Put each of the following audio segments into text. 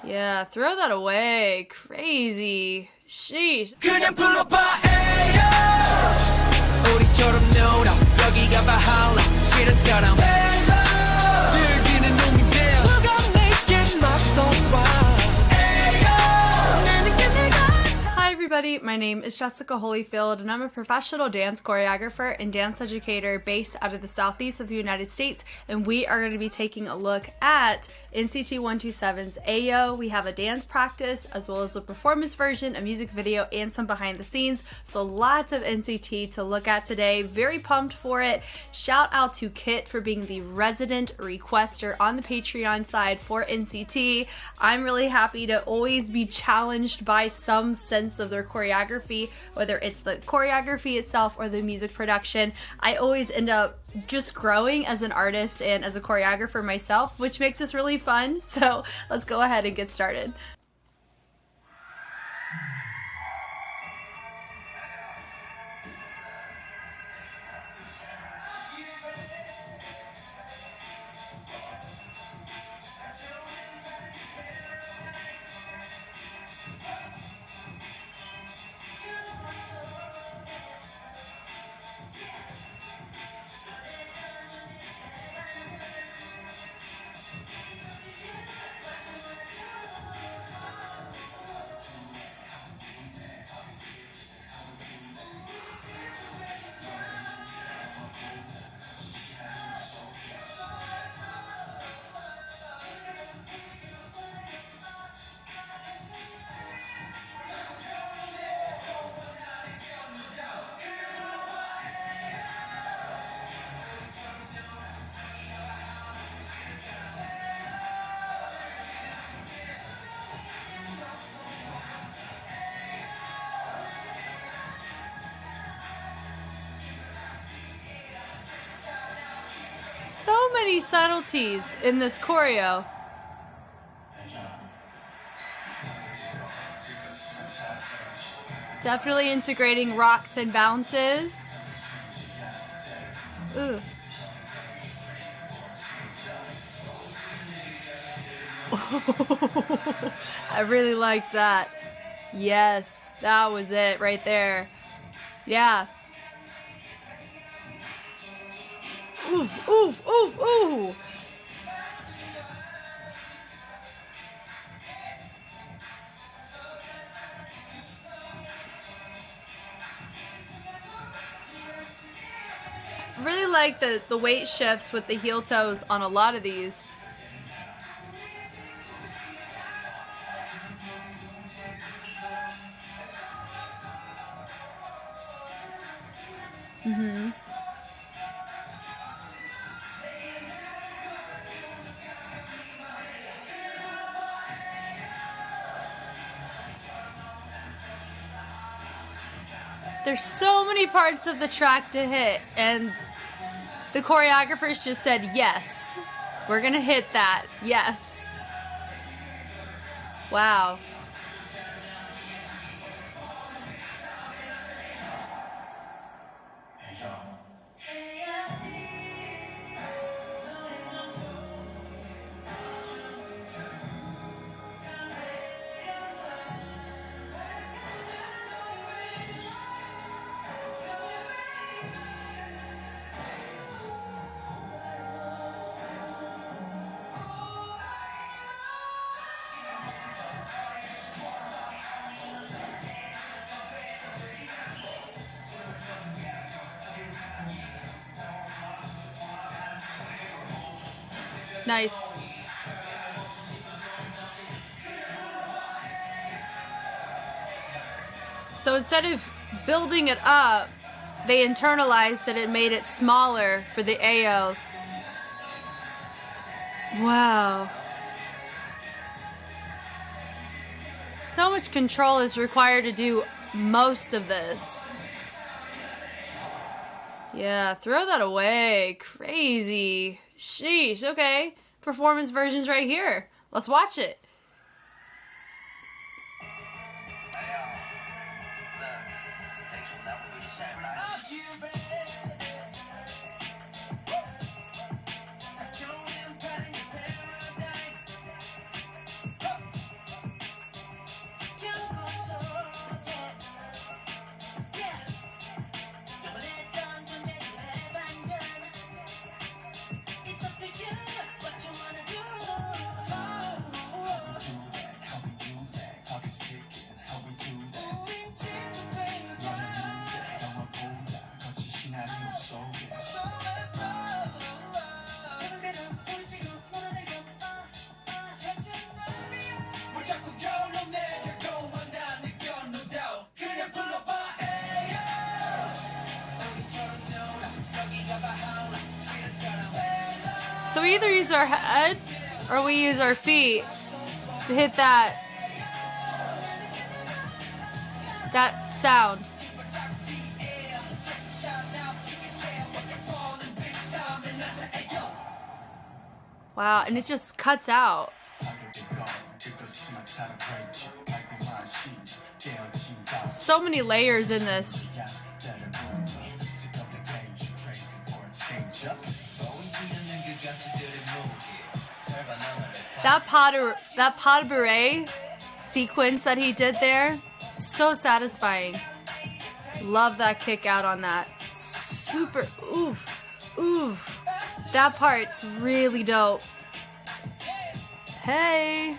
Yeah, throw that away. Crazy. Sheesh. 그냥 불러봐 에요 우리처럼 놀아 여기가 바할라 싫은처럼 즐기는 놈인데 누가 내게 맞서봐 Hi everybody, my name is Jessica Holyfield and I'm a professional dance choreographer and dance educator based out of the southeast of the United States, and we are going to be taking a look at NCT 127's AO. We have a dance practice as well as a performance version, a music video, and some behind the scenes. So lots of NCT to look at today. Very pumped for it. Shout out to Kit for being the resident requester on the Patreon side for NCT. I'm really happy to always be challenged by some sense of their choreography, whether it's the choreography itself or the music production. I always end up just growing as an artist and as a choreographer myself, which makes this really fun. So let's go ahead and get started. So many subtleties in this choreo. Definitely integrating rocks and bounces. Ooh. I really like that. Yes, that was it right there. Yeah. Ooh, ooh, ooh, ooh. Really like the weight shifts with the heel toes on a lot of these. Mm-hmm. There's so many parts of the track to hit, and the choreographers just said, yes, we're gonna hit that, yes. Wow. Nice. So instead of building it up, they internalized it and made it smaller for the AO. Wow. So much control is required to do most of this. Yeah, throw that away. Crazy. Sheesh, okay. Performance versions right here. Let's watch it. So we either use our head or we use our feet to hit that sound. Wow, and it just cuts out. So many layers in this. That pas de bourrée sequence that he did there, so satisfying. Love that kick out on that. Super, oof, oof. That part's really dope. Hey.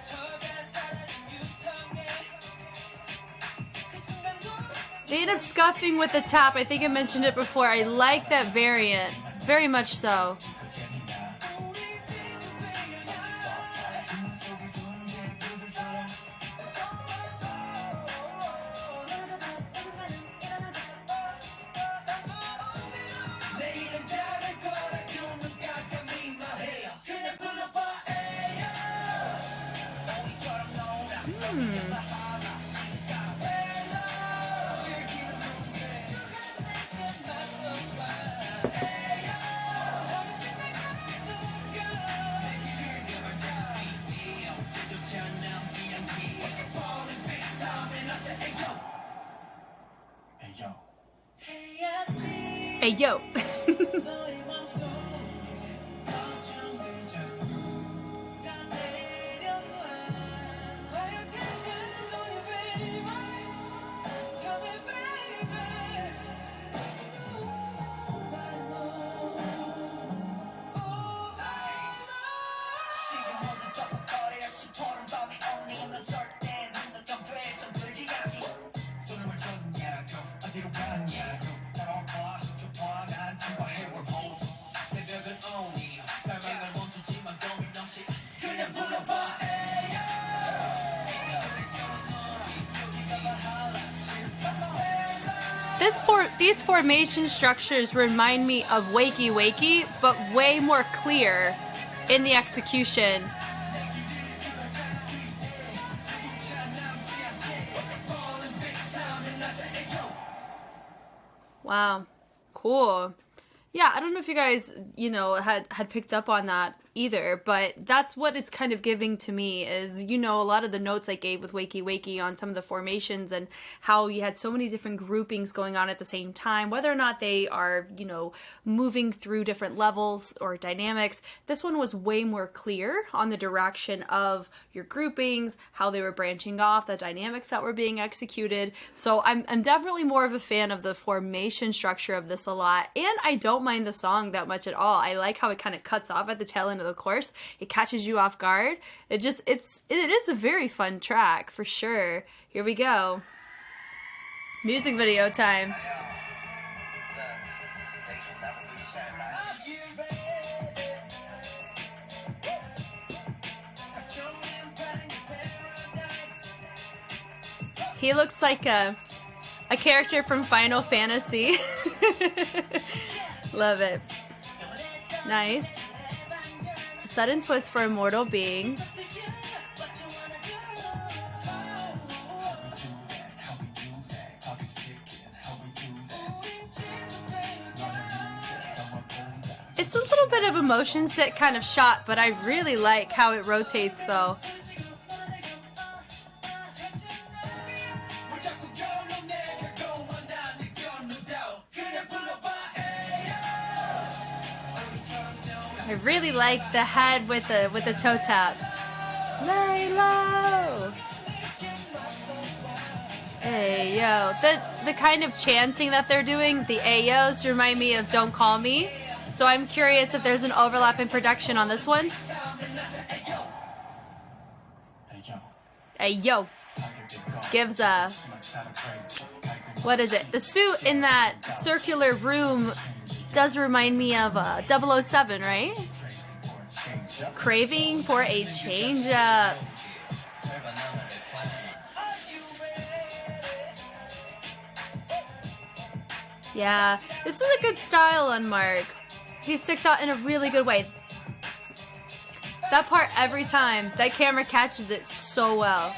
They end up scuffing with the tap. I think I mentioned it before. I like that variant. Very much so. Hey yo. These formation structures remind me of Wakey Wakey, but way more clear in the execution. Wow, cool. Yeah, I don't know if you guys, had picked up on that either, but that's what it's kind of giving to me is, a lot of the notes I gave with Wakey Wakey on some of the formations and how you had so many different groupings going on at the same time, whether or not they are, moving through different levels or dynamics. This one was way more clear on the direction of your groupings, how they were branching off, the dynamics that were being executed. So I'm definitely more of a fan of the formation structure of this a lot, and I don't mind the song that much at all. I like how it kind of cuts off at the tail end of the course. It catches you off guard. It is a very fun track for sure. Here we go. Music video time. He looks like a character from Final Fantasy. Love it. Nice. Sudden twist for immortal beings. It's a little bit of a motion sit kind of shot, but I really like how it rotates though. I really like the head with the toe tap. Lay low. Hey yo, the kind of chanting that they're doing, the ayos remind me of "Don't Call Me." So I'm curious if there's an overlap in production on this one. Hey yo, gives a, what is it? The suit in that circular room does remind me of 007, right? Craving for a change up. Yeah, this is a good style on Mark. He sticks out in a really good way. That part every time. That camera catches it so well.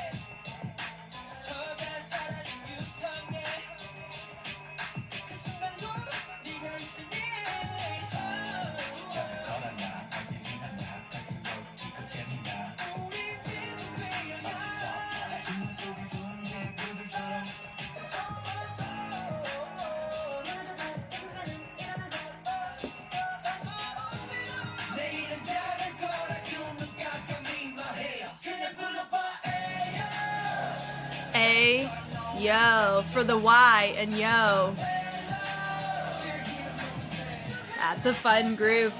A, yo, for the Y and yo. That's a fun group.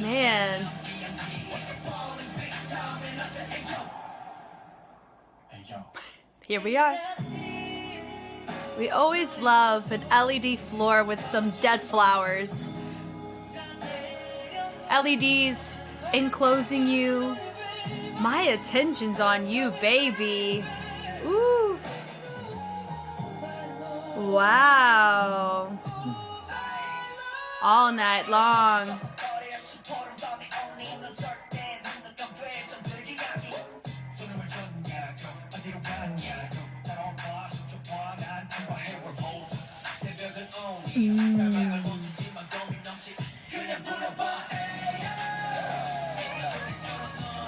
Man. Here we are. We always love an LED floor with some dead flowers. LEDs enclosing you. My attention's on you, baby. Ooh. Wow. All night long.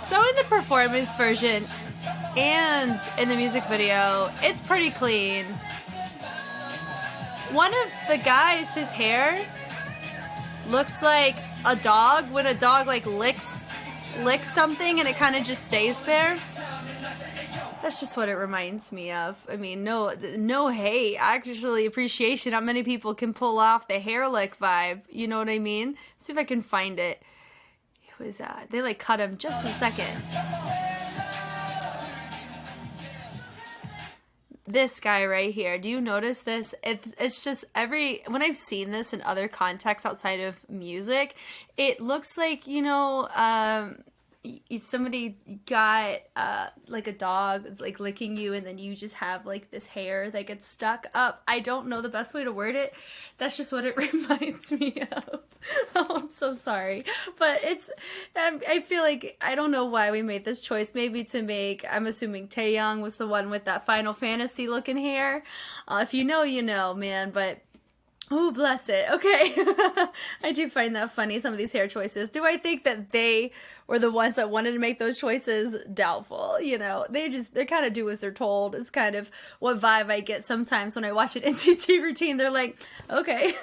So in the performance version and in the music video, it's pretty clean. One of the guys, his hair looks like a dog when a dog like licks something and it kind of just stays there. That's just what it reminds me of. I mean, no hate, actually appreciation. Not many people can pull off the hair lick vibe. You know what I mean? See if I can find it. It was they like cut him just a second. This guy right here. Do you notice this? It's just when I've seen this in other contexts outside of music, it looks like, you know, somebody got like a dog is like licking you and then you just have like this hair that gets stuck up. I don't know the best way to word it. That's just what it reminds me of. Oh, I'm so sorry. But I feel like, I don't know why we made this choice. Maybe to make, I'm assuming Taeyong was the one with that Final Fantasy looking hair. If you know, you know, man. But oh, bless it. Okay. I do find that funny, some of these hair choices. Do I think that they were the ones that wanted to make those choices? Doubtful. You know, they kind of do as they're told. It's kind of what vibe I get sometimes when I watch an NCT routine. They're like, okay.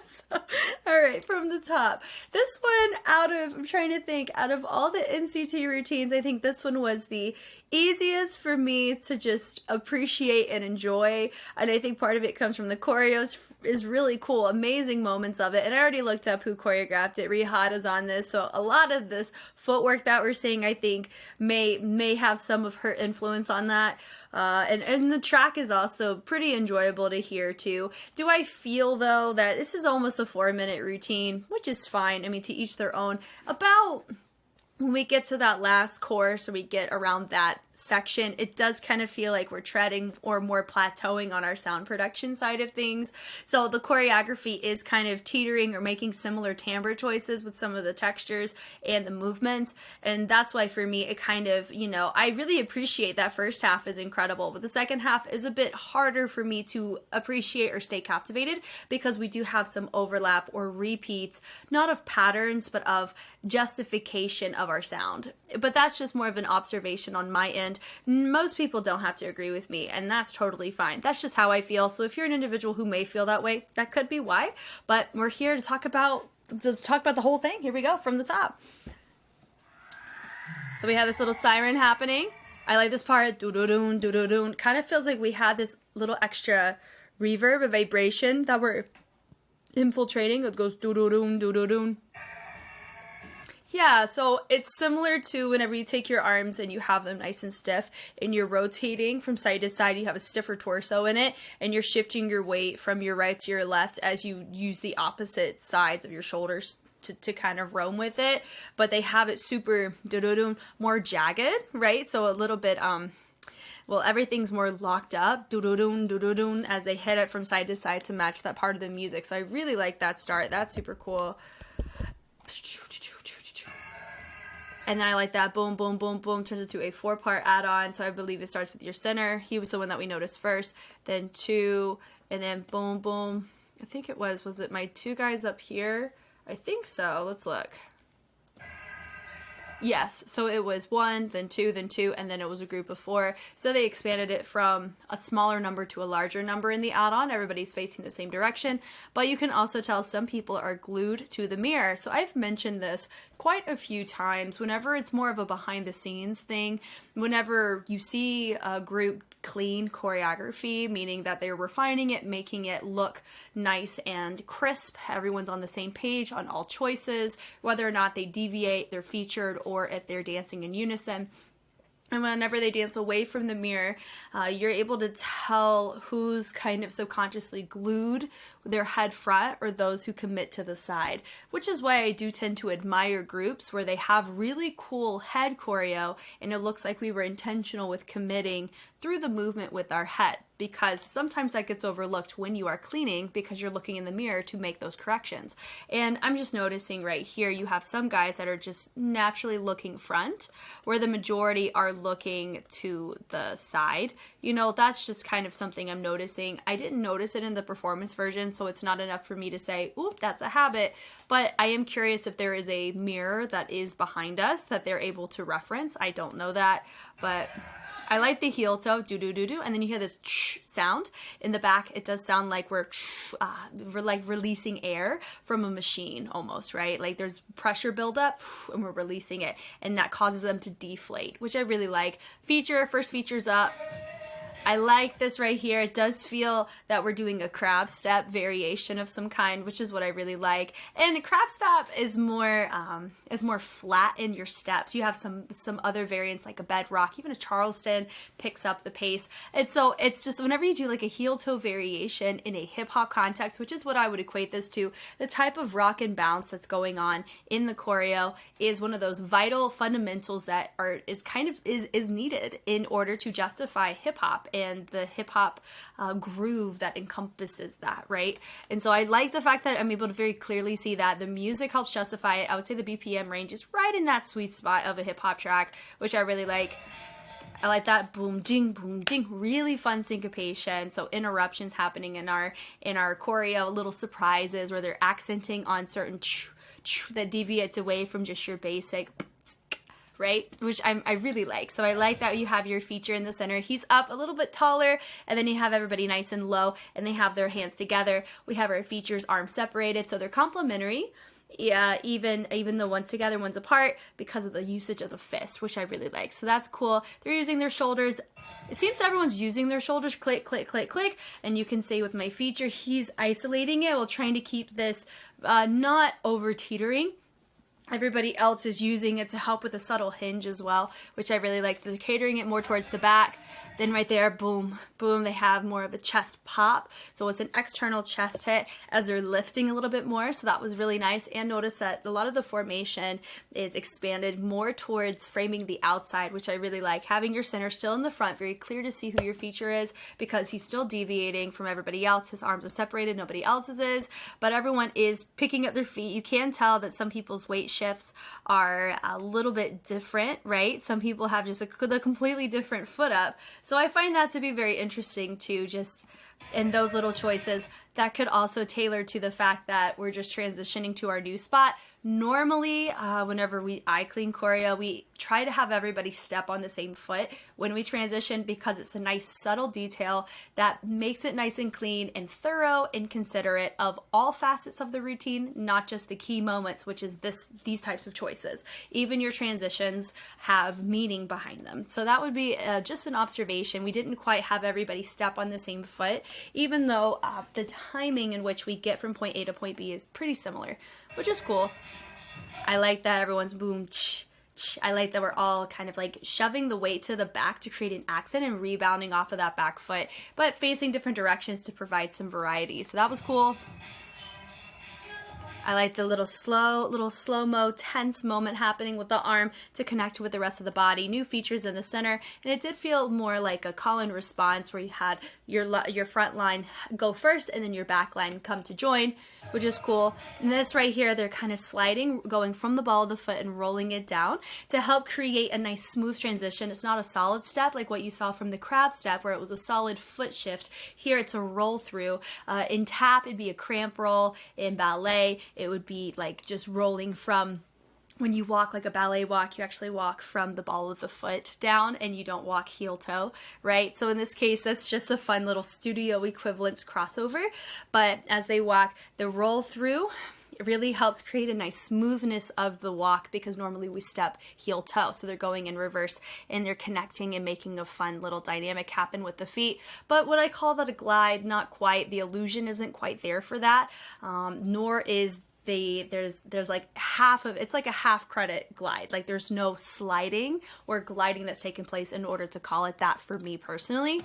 So, all right, from the top. This one I'm trying to think, out of all the NCT routines, I think this one was the easiest for me to just appreciate and enjoy. And I think part of it comes from the choreos is really cool, amazing moments of it. And I already looked up who choreographed it. Rihata's on this, so a lot of this footwork that we're seeing, I think, may have some of her influence on that. And the track is also pretty enjoyable to hear too. Do I feel though that this is almost a 4-minute routine, which is fine. I mean, to each their own. About when we get to that last chorus or we get around that section, it does kind of feel like we're treading or more plateauing on our sound production side of things. So the choreography is kind of teetering or making similar timbre choices with some of the textures and the movements. And that's why for me, it kind of, you know, I really appreciate that first half is incredible, but the second half is a bit harder for me to appreciate or stay captivated because we do have some overlap or repeats, not of patterns, but of justification of our sound. But that's just more of an observation on my end. Most people don't have to agree with me, and that's totally fine. That's just how I feel. So if you're an individual who may feel that way, that could be why. But we're here to talk about the whole thing. Here we go from the top. So we have this little siren happening. I like this part. Do-do-doon, do-do-doon. Kind of feels like we had this little extra reverb, a vibration that we're infiltrating. It goes do-do-doon, do-do-doon. Yeah, so it's similar to whenever you take your arms and you have them nice and stiff and you're rotating from side to side, you have a stiffer torso in it, and you're shifting your weight from your right to your left as you use the opposite sides of your shoulders to kind of roam with it. But they have it super more jagged, right? So a little bit well, everything's more locked up, do-do-doon, do-do-doon, as they hit it from side to side to match that part of the music. So I really like that start. That's super cool. And then I like that boom, boom, boom, boom, turns into a 4-part add-on. So I believe it starts with your center. He was the one that we noticed first. Then 2, and then boom, boom. I think it was it my 2 guys up here? I think so. Let's look. Yes, so it was 1, then 2, then 2, and then it was a group of 4. So they expanded it from a smaller number to a larger number in the add-on. Everybody's facing the same direction, but you can also tell some people are glued to the mirror. So I've mentioned this quite a few times. Whenever it's more of a behind-the-scenes thing, whenever you see a group clean choreography, meaning that they're refining it, making it look nice and crisp. Everyone's on the same page on all choices, whether or not they deviate, they're featured, or if they're dancing in unison. And whenever they dance away from the mirror, you're able to tell who's kind of subconsciously glued their head front or those who commit to the side, which is why I do tend to admire groups where they have really cool head choreo and it looks like we were intentional with committing through the movement with our head, because sometimes that gets overlooked when you are cleaning because you're looking in the mirror to make those corrections. And I'm just noticing right here, you have some guys that are just naturally looking front, where the majority are looking to the side. You know, that's just kind of something I'm noticing. I didn't notice it in the performance version, so it's not enough for me to say, oop, that's a habit. But I am curious if there is a mirror that is behind us that they're able to reference. I don't know that, but I like the heel toe, do-do-do-do, and then you hear this sound in the back. It does sound like we're like releasing air from a machine almost, right? Like there's pressure buildup and we're releasing it, and that causes them to deflate, which I really like. First feature's up. I like this right here. It does feel that we're doing a crab step variation of some kind, which is what I really like. And crab step is more flat in your steps. You have some other variants like a bedrock, even a Charleston picks up the pace. And so it's just whenever you do like a heel toe variation in a hip hop context, which is what I would equate this to, the type of rock and bounce that's going on in the choreo is one of those vital fundamentals that is needed in order to justify hip hop and the hip hop groove that encompasses that, right? And so I like the fact that I'm able to very clearly see that the music helps justify it. I would say the BPM range is right in that sweet spot of a hip hop track, which I really like. I like that boom ding, really fun syncopation. So interruptions happening in our choreo, little surprises where they're accenting on certain that deviates away from just your basic, right? Which I really like. So I like that you have your feature in the center. He's up a little bit taller, and then you have everybody nice and low, and they have their hands together. We have our features arms separated, so they're complementary. Yeah, even though one's together, one's apart, because of the usage of the fist, which I really like. So that's cool. They're using their shoulders. It seems everyone's using their shoulders. Click, click, click, click. And you can see with my feature, he's isolating it while trying to keep this not over teetering. Everybody else is using it to help with a subtle hinge as well, which I really like. So they're catering it more towards the back. Then right there, boom, boom, they have more of a chest pop. So it's an external chest hit as they're lifting a little bit more. So that was really nice. And notice that a lot of the formation is expanded more towards framing the outside, which I really like. Having your center still in the front, very clear to see who your feature is, because he's still deviating from everybody else. His arms are separated, nobody else's is, but everyone is picking up their feet. You can tell that some people's weight shifts are a little bit different, right? Some people have just a completely different foot up. So I find that to be very interesting too, just in those little choices. That could also tailor to the fact that we're just transitioning to our new spot. Normally, whenever I clean choreo, we try to have everybody step on the same foot when we transition, because it's a nice subtle detail that makes it nice and clean and thorough and considerate of all facets of the routine, not just the key moments, which is these types of choices. Even your transitions have meaning behind them. So that would be just an observation. We didn't quite have everybody step on the same foot, even though the timing in which we get from point A to point B is pretty similar, which is cool. I like that everyone's boom, I like that we're all kind of like shoving the weight to the back to create an accent and rebounding off of that back foot, but facing different directions to provide some variety. So that was cool. I like the little slow-mo, tense moment happening with the arm to connect with the rest of the body. New features in the center, and it did feel more like a call and response where you had your front line go first and then your back line come to join, which is cool. And this right here, they're kind of sliding, going from the ball of the foot and rolling it down to help create a nice smooth transition. It's not a solid step like what you saw from the crab step where it was a solid foot shift. Here it's a roll through. In tap, it'd be a cramp roll. In ballet, it would be like just rolling from, when you walk like a ballet walk, you actually walk from the ball of the foot down and you don't walk heel toe, right? So in this case, that's just a fun little studio equivalence crossover. But as they walk, the roll through, it really helps create a nice smoothness of the walk because normally we step heel toe. So they're going in reverse and they're connecting and making a fun little dynamic happen with the feet. But would I call that a glide? Not quite. The illusion isn't quite there for that, nor is there's like it's like a half credit glide. Like there's no sliding or gliding that's taken place in order to call it that for me personally.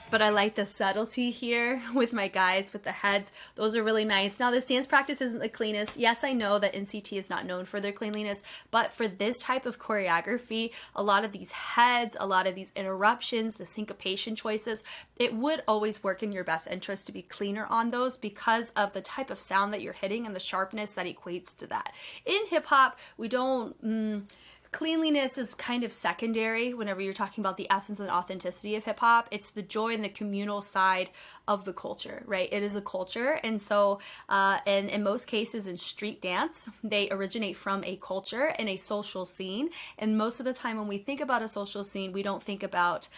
But I like the subtlety here with my guys, with the heads. Those are really nice. Now, this dance practice isn't the cleanest. Yes, I know that NCT is not known for their cleanliness, but for this type of choreography, a lot of these heads, a lot of these interruptions, the syncopation choices, it would always work in your best interest to be cleaner on those because of the type of sound that you're hitting and the sharpness that equates to that. In hip hop, we don't... Cleanliness is kind of secondary whenever you're talking about the essence and authenticity of hip hop. It's the joy and the communal side of the culture, right? It is a culture. And so, and in most cases in street dance, they originate from a culture and a social scene. And most of the time when we think about a social scene, we don't think about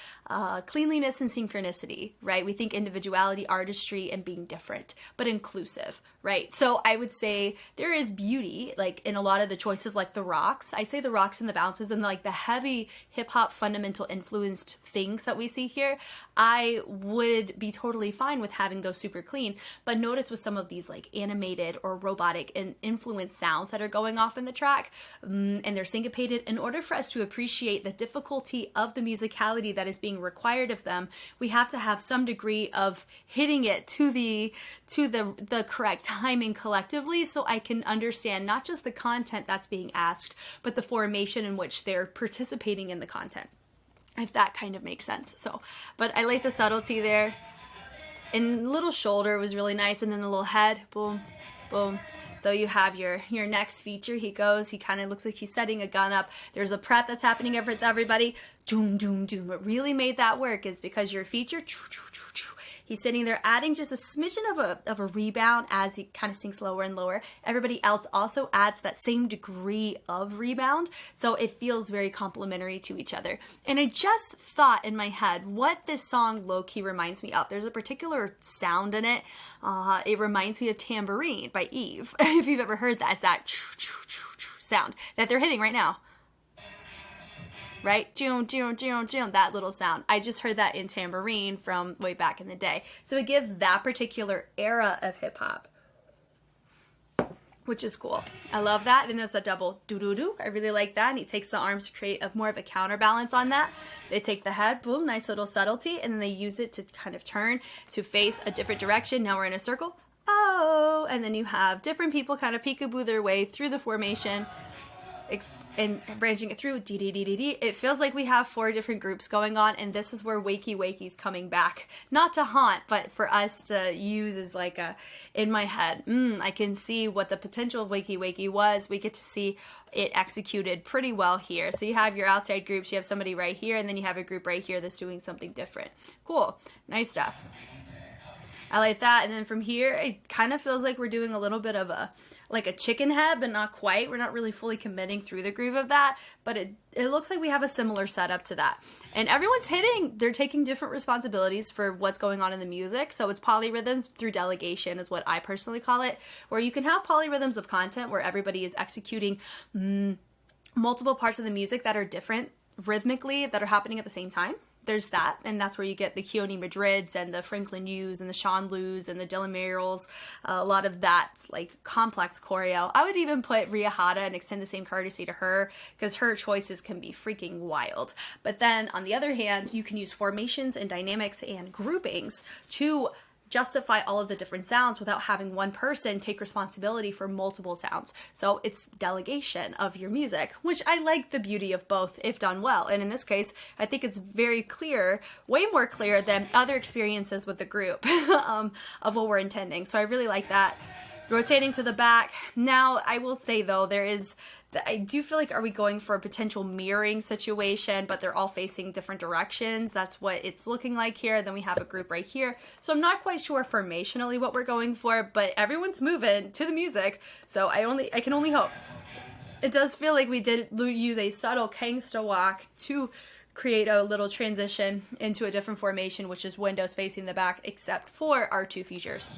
cleanliness and synchronicity, right? We think individuality, artistry, and being different, but inclusive, right? So I would say there is beauty, like in a lot of the choices, like the rocks. I say the rocks and the bounces and like the heavy hip hop fundamental influenced things that we see here, I would be totally fine with having those super clean. But notice with some of these like animated or robotic and influenced sounds that are going off in the track, and they're syncopated, in order for us to appreciate the difficulty of the musicality that is being required of them, we have to have some degree of hitting it to the correct timing collectively, so I can understand not just the content that's being asked, but the formation in which they're participating in the content, if that kind of makes sense. So, but I like the subtlety there. And little shoulder was really nice, and then the little head, boom, boom. So you have your next feature. He kind of looks like he's setting a gun up. There's a prep that's happening with everybody. Doom, doom, doom. What really made that work is because your feature, he's sitting there adding just a smidgen of a rebound as he kind of sinks lower and lower. Everybody else also adds that same degree of rebound, so it feels very complementary to each other. And I just thought in my head what this song low-key reminds me of. There's a particular sound in it. It reminds me of Tambourine by Eve. If you've ever heard that, it's that sound that they're hitting right now. Right? That little sound. I just heard that in Tambourine from way back in the day. So it gives that particular era of hip hop, which is cool. I love that. Then there's a double doo-doo-doo. I really like that. And he takes the arms to create more of a counterbalance on that. They take the head, boom, nice little subtlety, and then they use it to kind of turn to face a different direction. Now we're in a circle. Oh, and then you have different people kind of peekaboo their way through the formation and branching it through. Dee-dee-dee-dee-dee. It feels like we have 4 different groups going on, and this is where Wakey Wakey's coming back. Not to haunt, but for us to use as like a, in my head, I can see what the potential of Wakey Wakey was. We get to see it executed pretty well here. So you have your outside groups, you have somebody right here, and then you have a group right here that's doing something different. Cool. Nice stuff. I like that. And then from here, it kind of feels like we're doing a little bit of a chicken head, but not quite. We're not really fully committing through the groove of that, but it looks like we have a similar setup to that. And everyone's they're taking different responsibilities for what's going on in the music. So it's polyrhythms through delegation is what I personally call it, where you can have polyrhythms of content where everybody is executing multiple parts of the music that are different rhythmically that are happening at the same time. There's that, and that's where you get the Keone Madrids and the Franklin Yu's and the Sean Lew's and the Dylan Merrills, a lot of that like complex choreo. I would even put Rhea Hata and extend the same courtesy to her because her choices can be freaking wild. But then on the other hand, you can use formations and dynamics and groupings to justify all of the different sounds without having one person take responsibility for multiple sounds. So it's delegation of your music, which I like the beauty of both if done well. And in this case, I think it's very clear, way more clear than other experiences with the group of what we're intending. So I really like that. Rotating to the back. Now, I will say though, I do feel like, are we going for a potential mirroring situation, but they're all facing different directions? That's what it's looking like here. Then we have a group right here. So I'm not quite sure formationally what we're going for, but everyone's moving to the music. So I can only hope. It does feel like we did use a subtle gangsta walk to create a little transition into a different formation, which is windows facing the back, except for our two features.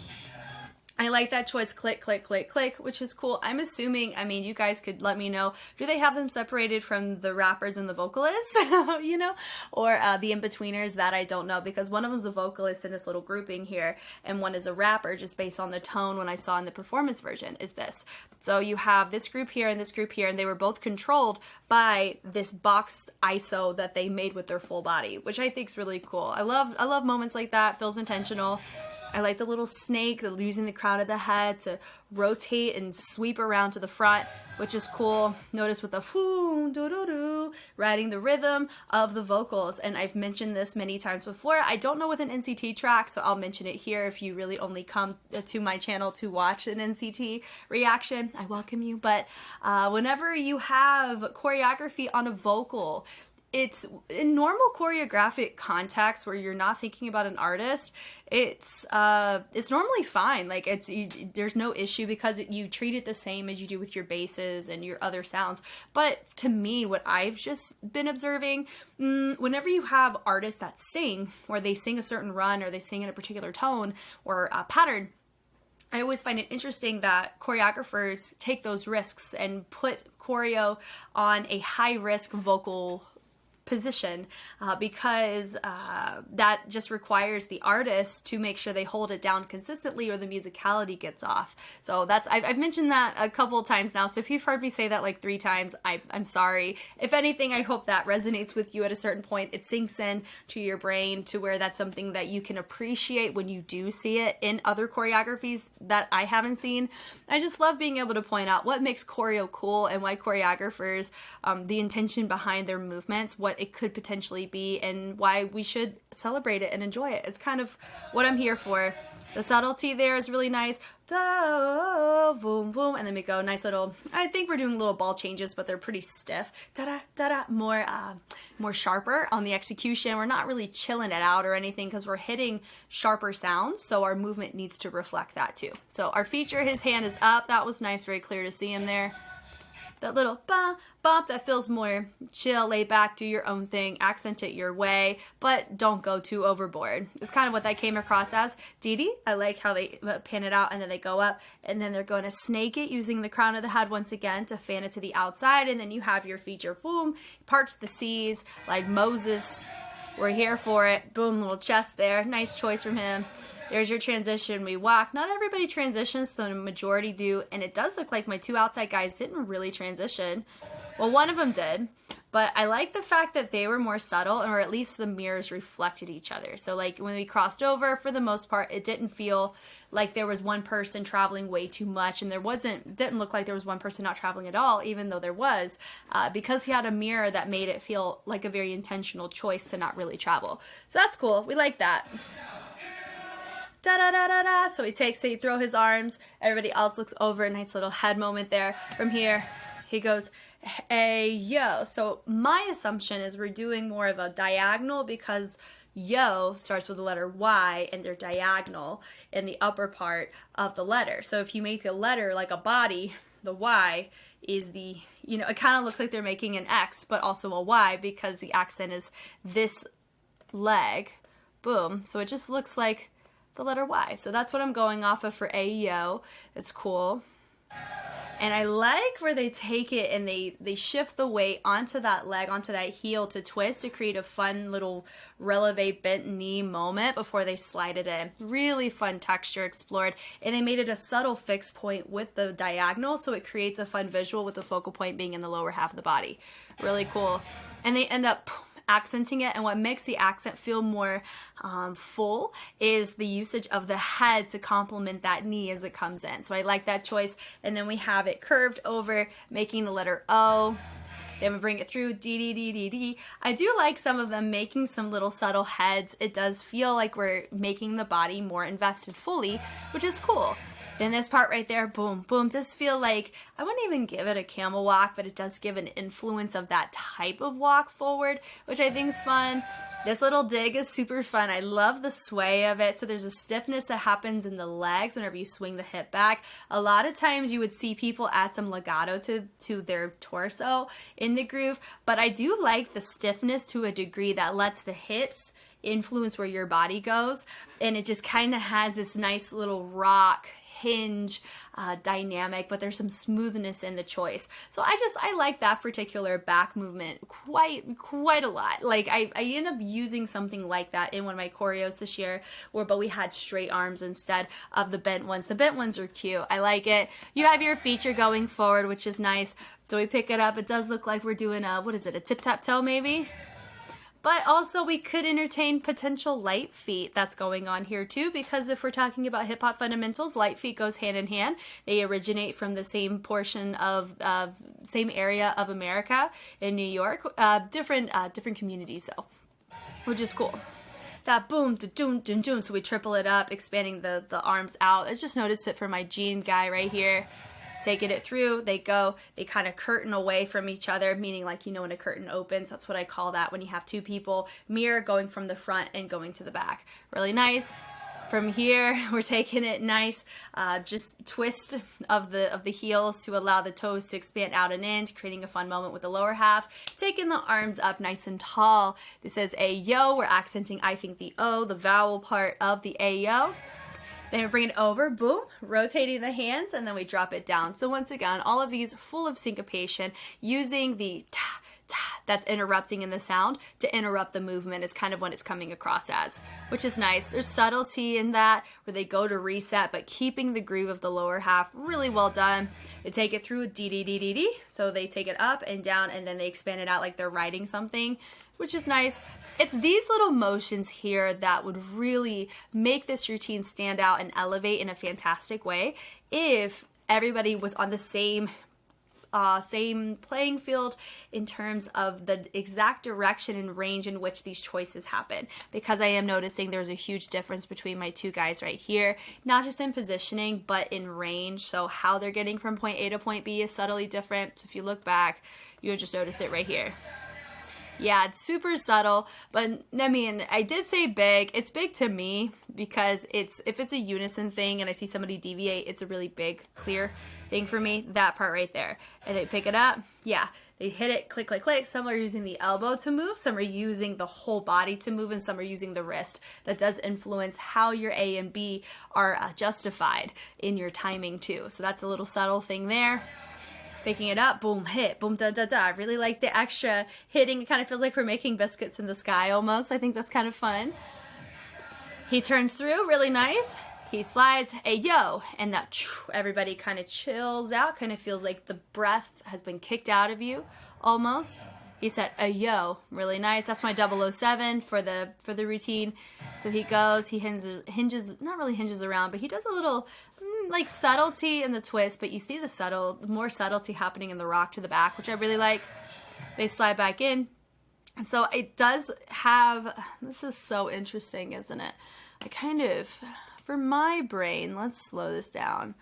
I like that choice, click, click, click, click, which is cool. I'm assuming, I mean, you guys could let me know, do they have them separated from the rappers and the vocalists, you know, or the in-betweeners? That I don't know, because one of them's a vocalist in this little grouping here, and one is a rapper, just based on the tone when I saw in the performance version is this. So you have this group here and this group here, and they were both controlled by this boxed ISO that they made with their full body, which I think is really cool. I love moments like that, feels intentional. I like the little snake, using the crown of the head to rotate and sweep around to the front, which is cool. Notice with the foo, doo doo doo, riding the rhythm of the vocals. And I've mentioned this many times before. I don't know with an NCT track, so I'll mention it here. If you really only come to my channel to watch an NCT reaction, I welcome you. But whenever you have choreography on a vocal, it's in normal choreographic context where you're not thinking about an artist. It's normally fine. Like there's no issue because you treat it the same as you do with your basses and your other sounds. But to me, what I've just been observing, whenever you have artists that sing, or they sing a certain run, or they sing in a particular tone or a pattern, I always find it interesting that choreographers take those risks and put choreo on a high-risk vocal position because that just requires the artist to make sure they hold it down consistently, or the musicality gets off. So I've mentioned that a couple of times now, so if you've heard me say that like 3 times, I'm sorry. If anything, I hope that resonates with you at a certain point. It sinks in to your brain to where that's something that you can appreciate when you do see it in other choreographies that I haven't seen. I just love being able to point out what makes choreo cool and why choreographers, the intention behind their movements, what it could potentially be, and why we should celebrate it and enjoy it. It's kind of what I'm here for. The subtlety there is really nice. Da, boom, boom, and then we go nice little, I think we're doing little ball changes, but they're pretty stiff. Da-da, da-da, more sharper on the execution. We're not really chilling it out or anything because we're hitting sharper sounds, so our movement needs to reflect that too. So our feature, his hand is up. That was nice, very clear to see him there. That little bump that feels more chill, laid back, do your own thing, accent it your way, but don't go too overboard. It's kind of what that came across as. Dee, I like how they pan it out and then they go up, and then they're going to snake it using the crown of the head once again to fan it to the outside, and then you have your feature, boom, parts the seas like Moses. We're here for it. Boom, little chest there. Nice choice from him. There's your transition. We walk. Not everybody transitions, the majority do, and it does look like my 2 outside guys didn't really transition. Well, one of them did, but I like the fact that they were more subtle, or at least the mirrors reflected each other. So like when we crossed over, for the most part, it didn't feel like there was one person traveling way too much, and didn't look like there was one person not traveling at all, even though there was, because he had a mirror that made it feel like a very intentional choice to not really travel. So that's cool. We like that. Da da da da da. So he throw his arms. Everybody else looks over. A nice little head moment there. From here, he goes, hey yo. So my assumption is we're doing more of a diagonal because yo starts with the letter Y and they're diagonal in the upper part of the letter. So if you make the letter like a body, the Y is the, it kind of looks like they're making an X, but also a Y because the accent is this leg. Boom. So it just looks like the letter Y. So that's what I'm going off of for Ayo. It's cool. And I like where they take it and they shift the weight onto that leg, onto that heel to twist to create a fun little releve bent knee moment before they slide it in. Really fun texture explored. And they made it a subtle fixed point with the diagonal, so it creates a fun visual with the focal point being in the lower half of the body. Really cool. And they end up accenting it, and what makes the accent feel more full is the usage of the head to complement that knee as it comes in. So I like that choice. And then we have it curved over, making the letter O. Then we bring it through, D, D, D, D, D. I do like some of them making some little subtle heads. It does feel like we're making the body more invested fully, which is cool. Then this part right there, boom, boom, does feel like, I wouldn't even give it a camel walk, but it does give an influence of that type of walk forward, which I think is fun. This little dig is super fun. I love the sway of it. So there's a stiffness that happens in the legs whenever you swing the hip back. A lot of times you would see people add some legato to their torso in the groove, but I do like the stiffness to a degree that lets the hips influence where your body goes, and it just kind of has this nice little rock hinge dynamic, but there's some smoothness in the choice. So I like that particular back movement quite a lot. Like I end up using something like that in one of my choreos this year, but we had straight arms instead of the bent ones. The bent ones are cute. I like it. You have your feature going forward, which is nice. So we pick it up. It does look like we're doing a tip-tap-toe maybe? But also we could entertain potential light feet that's going on here too, because if we're talking about hip hop fundamentals, light feet goes hand in hand. They originate from the same portion of same area of America in New York, different communities though, which is cool. That boom, doom, doom, doom. So we triple it up, expanding the arms out. Let's just notice it for my jean guy right here. Taking it through, they kind of curtain away from each other, meaning like, when a curtain opens, that's what I call that when you have two people, mirror going from the front and going to the back. Really nice. From here, we're taking it nice, just twist of the heels to allow the toes to expand out and in, creating a fun moment with the lower half. Taking the arms up nice and tall. This is Ayo. We're accenting, I think, the O, the vowel part of the Ayo. Then we bring it over, boom, rotating the hands, and then we drop it down. So once again, all of these full of syncopation, using the ta, ta, that's interrupting in the sound to interrupt the movement is kind of what it's coming across as, which is nice. There's subtlety in that, where they go to reset, but keeping the groove of the lower half really well done. They take it through D, D, D, D, D, so they take it up and down, and then they expand it out like they're writing something, which is nice. It's these little motions here that would really make this routine stand out and elevate in a fantastic way if everybody was on the same playing field in terms of the exact direction and range in which these choices happen. Because I am noticing there's a huge difference between my two guys right here, not just in positioning, but in range. So how they're getting from point A to point B is subtly different. So if you look back, you'll just notice it right here. Yeah, it's super subtle, but I mean, I did say big. It's big to me because if it's a unison thing and I see somebody deviate, it's a really big, clear thing for me, that part right there. And they pick it up, yeah, they hit it, click, click, click. Some are using the elbow to move, some are using the whole body to move, and some are using the wrist. That does influence how your A and B are justified in your timing too. So that's a little subtle thing there. Picking it up, boom, hit, boom, da, da, da. I really like the extra hitting. It kind of feels like we're making biscuits in the sky almost. I think that's kind of fun. He turns through, really nice. He slides, Ayo, and that everybody kind of chills out, kind of feels like the breath has been kicked out of you almost. He said Ayo, really nice. That's my 007 for the routine. So he goes, he hinges, not really hinges around, but he does a little like subtlety in the twist, but you see the more subtlety happening in the rock to the back, which I really like. They slide back in. So it does have, this is so interesting, isn't it? I kind of, for my brain, let's slow this down.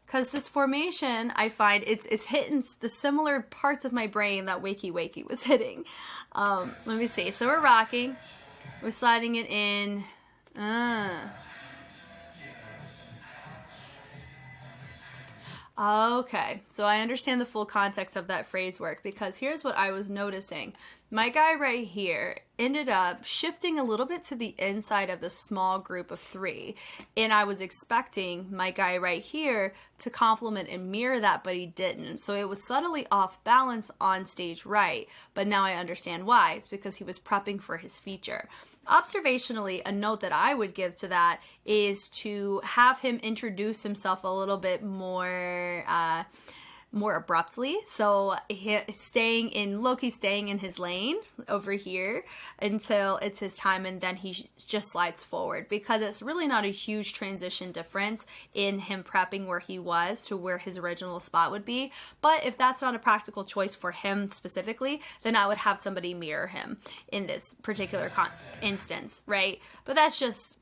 Because this formation, I find it's hitting the similar parts of my brain that Wakey Wakey was hitting. Let me see. So we're rocking. We're sliding it in. Okay, so I understand the full context of that phrase work, because here's what I was noticing. My guy right here ended up shifting a little bit to the inside of the small group of three, and I was expecting my guy right here to complement and mirror that, but he didn't. So it was subtly off balance on stage right, but now I understand why. It's because he was prepping for his feature. Observationally, a note that I would give to that is to have him introduce himself a little bit more more abruptly. So he's staying in his lane over here until it's his time, and then he just slides forward, because it's really not a huge transition difference in him prepping where he was to where his original spot would be. But if that's not a practical choice for him specifically, then I would have somebody mirror him in this particular instance, right? But that's just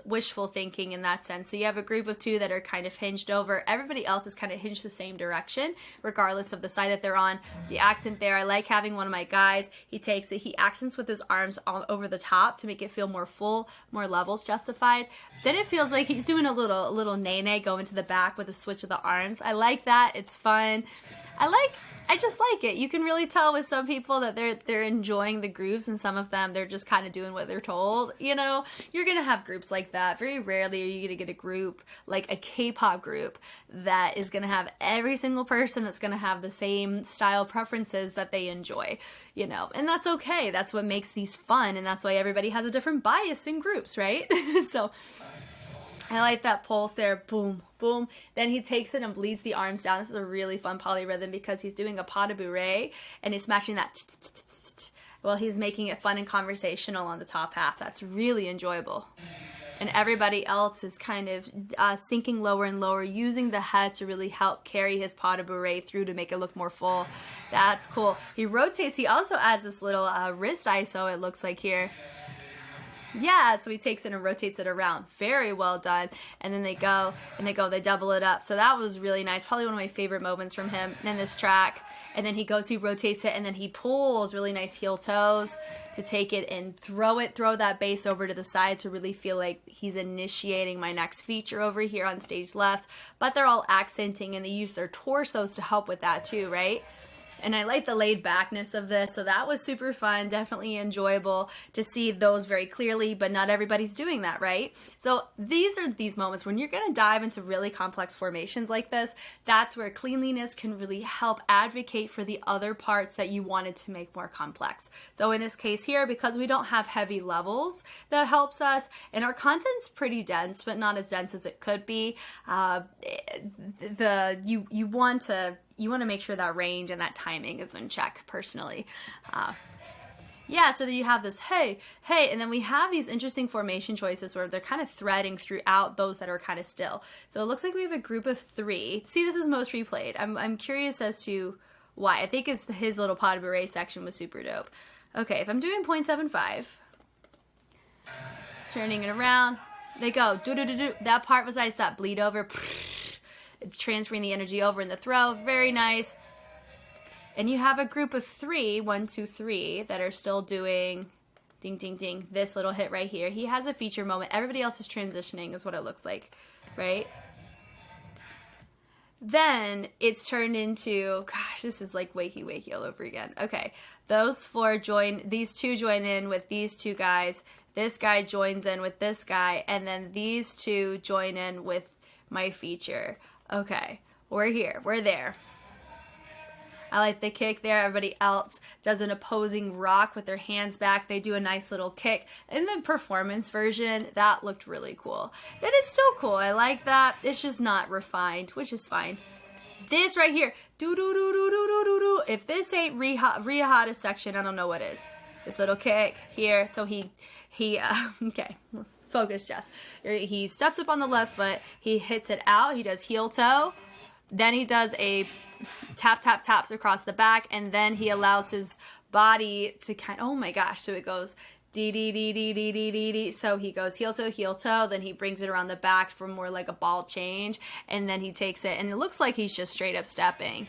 wishful thinking in that sense. So you have a group of two that are kind of hinged over. Everybody else is kind of hinged the same direction, regardless of the side that they're on. The accent there, I like having one of my guys, he takes it, he accents with his arms all over the top to make it feel more full, more levels justified. Then it feels like he's doing a little nay-nay going to the back with a switch of the arms. I like that. It's fun. I just like it. You can really tell with some people that they're enjoying the grooves, and some of them they're just kind of doing what they're told. You know, you're gonna have groups like that. Very rarely are you gonna get a group like a K-pop group that is gonna have every single person that's gonna have the same style preferences that they enjoy. You know, and that's okay. That's what makes these fun, and that's why everybody has a different bias in groups, right? So I like that pulse there, boom, boom. Then he takes it and bleeds the arms down. This is a really fun polyrhythm because he's doing a pas de bourrée and he's matching that while he's making it fun and conversational on the top half. That's really enjoyable. And everybody else is kind of sinking lower and lower, using the head to really help carry his pas de bourrée through to make it look more full. That's cool. He rotates. He also adds this little wrist ISO, it looks like here. Yeah, so he takes it and rotates it around. Very well done. And then they double it up. So that was really nice. Probably one of my favorite moments from him in this track. And then he rotates it, and then he pulls really nice heel toes to take it and throw that bass over to the side to really feel like he's initiating my next feature over here on stage left. But they're all accenting, and they use their torsos to help with that too, right? And I like the laid backness of this, so that was super fun, definitely enjoyable to see those very clearly, but not everybody's doing that, right? So these are these moments when you're gonna dive into really complex formations like this. That's where cleanliness can really help advocate for the other parts that you wanted to make more complex. So in this case here, because we don't have heavy levels, that helps us, and our content's pretty dense, but not as dense as it could be. You want to make sure that range and that timing is in check, personally. Yeah, so then you have this, hey, and then we have these interesting formation choices where they're kind of threading throughout those that are kind of still. So it looks like we have a group of three. See, this is most replayed. I'm curious as to why. I think it's his little pas de bourrée section was super dope. Okay, if I'm doing 0.75, turning it around, they go, do-do-do-do. That part was nice, that bleed over, transferring the energy over in the throw. Very nice. And you have a group of three, 1, 2, 3, that are still doing ding, ding, ding, this little hit right here. He has a feature moment. Everybody else is transitioning is what it looks like, right? Then it's turned into, gosh, this is like wakey wakey all over again. Okay, these two join in with these two guys. This guy joins in with this guy, and then these two join in with my feature. Okay, we're here, we're there. I like the kick there. Everybody else does an opposing rock with their hands back. They do a nice little kick. In the performance version, that looked really cool. It is still cool. I like that. It's just not refined, which is fine. This right here, do-do-do-do-do-do-do-do. If this ain't Rihanna's section, I don't know what is. This little kick here. So he okay. Focus, Jess. He steps up on the left foot. He hits it out. He does heel toe. Then he does a taps across the back. And then he allows his body to oh my gosh. So it goes D. So he goes heel toe. Then he brings it around the back for more like a ball change. And then he takes it. And it looks like he's just straight up stepping.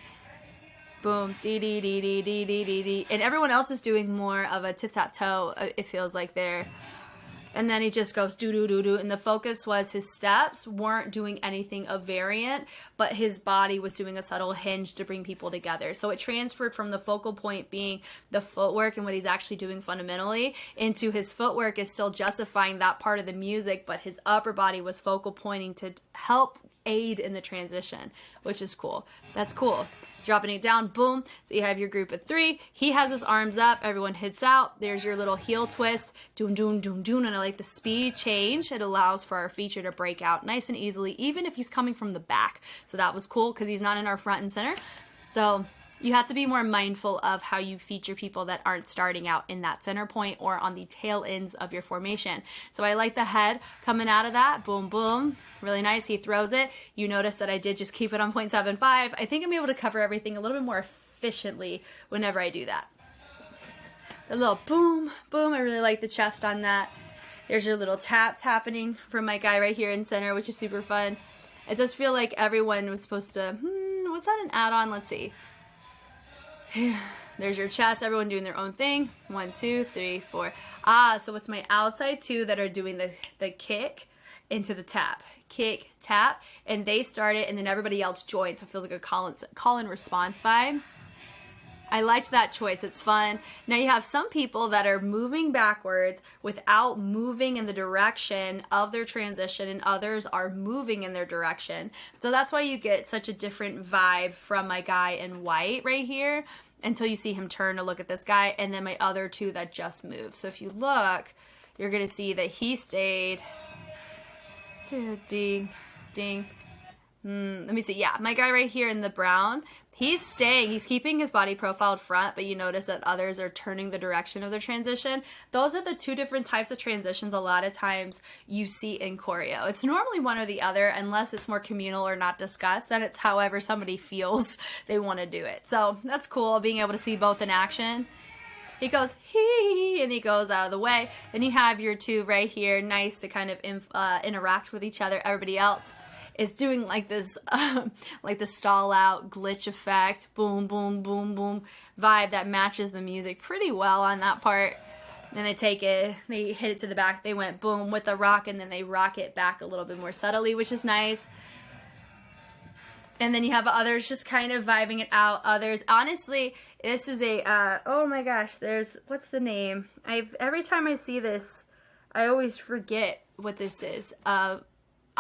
Boom, D. And everyone else is doing more of a tip-tap-toe, it feels like there. And then he just goes do. And the focus was his steps weren't doing anything of variant, but his body was doing a subtle hinge to bring people together. So it transferred from the focal point being the footwork and what he's actually doing fundamentally into his footwork is still justifying that part of the music, but his upper body was focal pointing to help aid in the transition, which is cool. That's cool. Dropping it down, boom. So you have your group of 3. He has his arms up. Everyone hits out. There's your little heel twist. Doom, doom, doom, doom. And I like the speed change. It allows for our feature to break out nice and easily, even if he's coming from the back. So that was cool because he's not in our front and center. So you have to be more mindful of how you feature people that aren't starting out in that center point or on the tail ends of your formation. So I like the head coming out of that. Boom, boom. Really nice. He throws it. You notice that I did just keep it on 0.75. I think I'm able to cover everything a little bit more efficiently whenever I do that. A little boom, boom. I really like the chest on that. There's your little taps happening from my guy right here in center, which is super fun. It does feel like everyone was supposed to, was that an add-on? Let's see. There's your chest, everyone doing their own thing. 1, 2, 3, 4. So it's my outside 2 that are doing the kick into the tap. Kick, tap, and they start it, and then everybody else joins. So it feels like a call and response vibe. I liked that choice. It's fun. Now you have some people that are moving backwards without moving in the direction of their transition, and others are moving in their direction. So that's why you get such a different vibe from my guy in white right here until you see him turn to look at this guy, and then my other 2 that just moved. So if you look, you're going to see that he stayed. Ding, ding. Let me see. Yeah, my guy right here in the brown, he's staying. He's keeping his body profiled front, but you notice that others are turning the direction of their transition. Those are the 2 different types of transitions a lot of times you see in choreo. It's normally one or the other, unless it's more communal or not discussed. Then it's however somebody feels they want to do it. So that's cool, being able to see both in action. He goes, hee, and he goes out of the way. Then you have your 2 right here, nice to kind of interact with each other. Everybody else is doing like this, like the stall out glitch effect, boom, boom, boom, boom vibe that matches the music pretty well on that part. Then they take it, they hit it to the back, they went boom with the rock, and then they rock it back a little bit more subtly, which is nice. And then you have others just kind of vibing it out. Others, honestly, this is a, oh my gosh, what's the name? Every time I see this, I always forget what this is.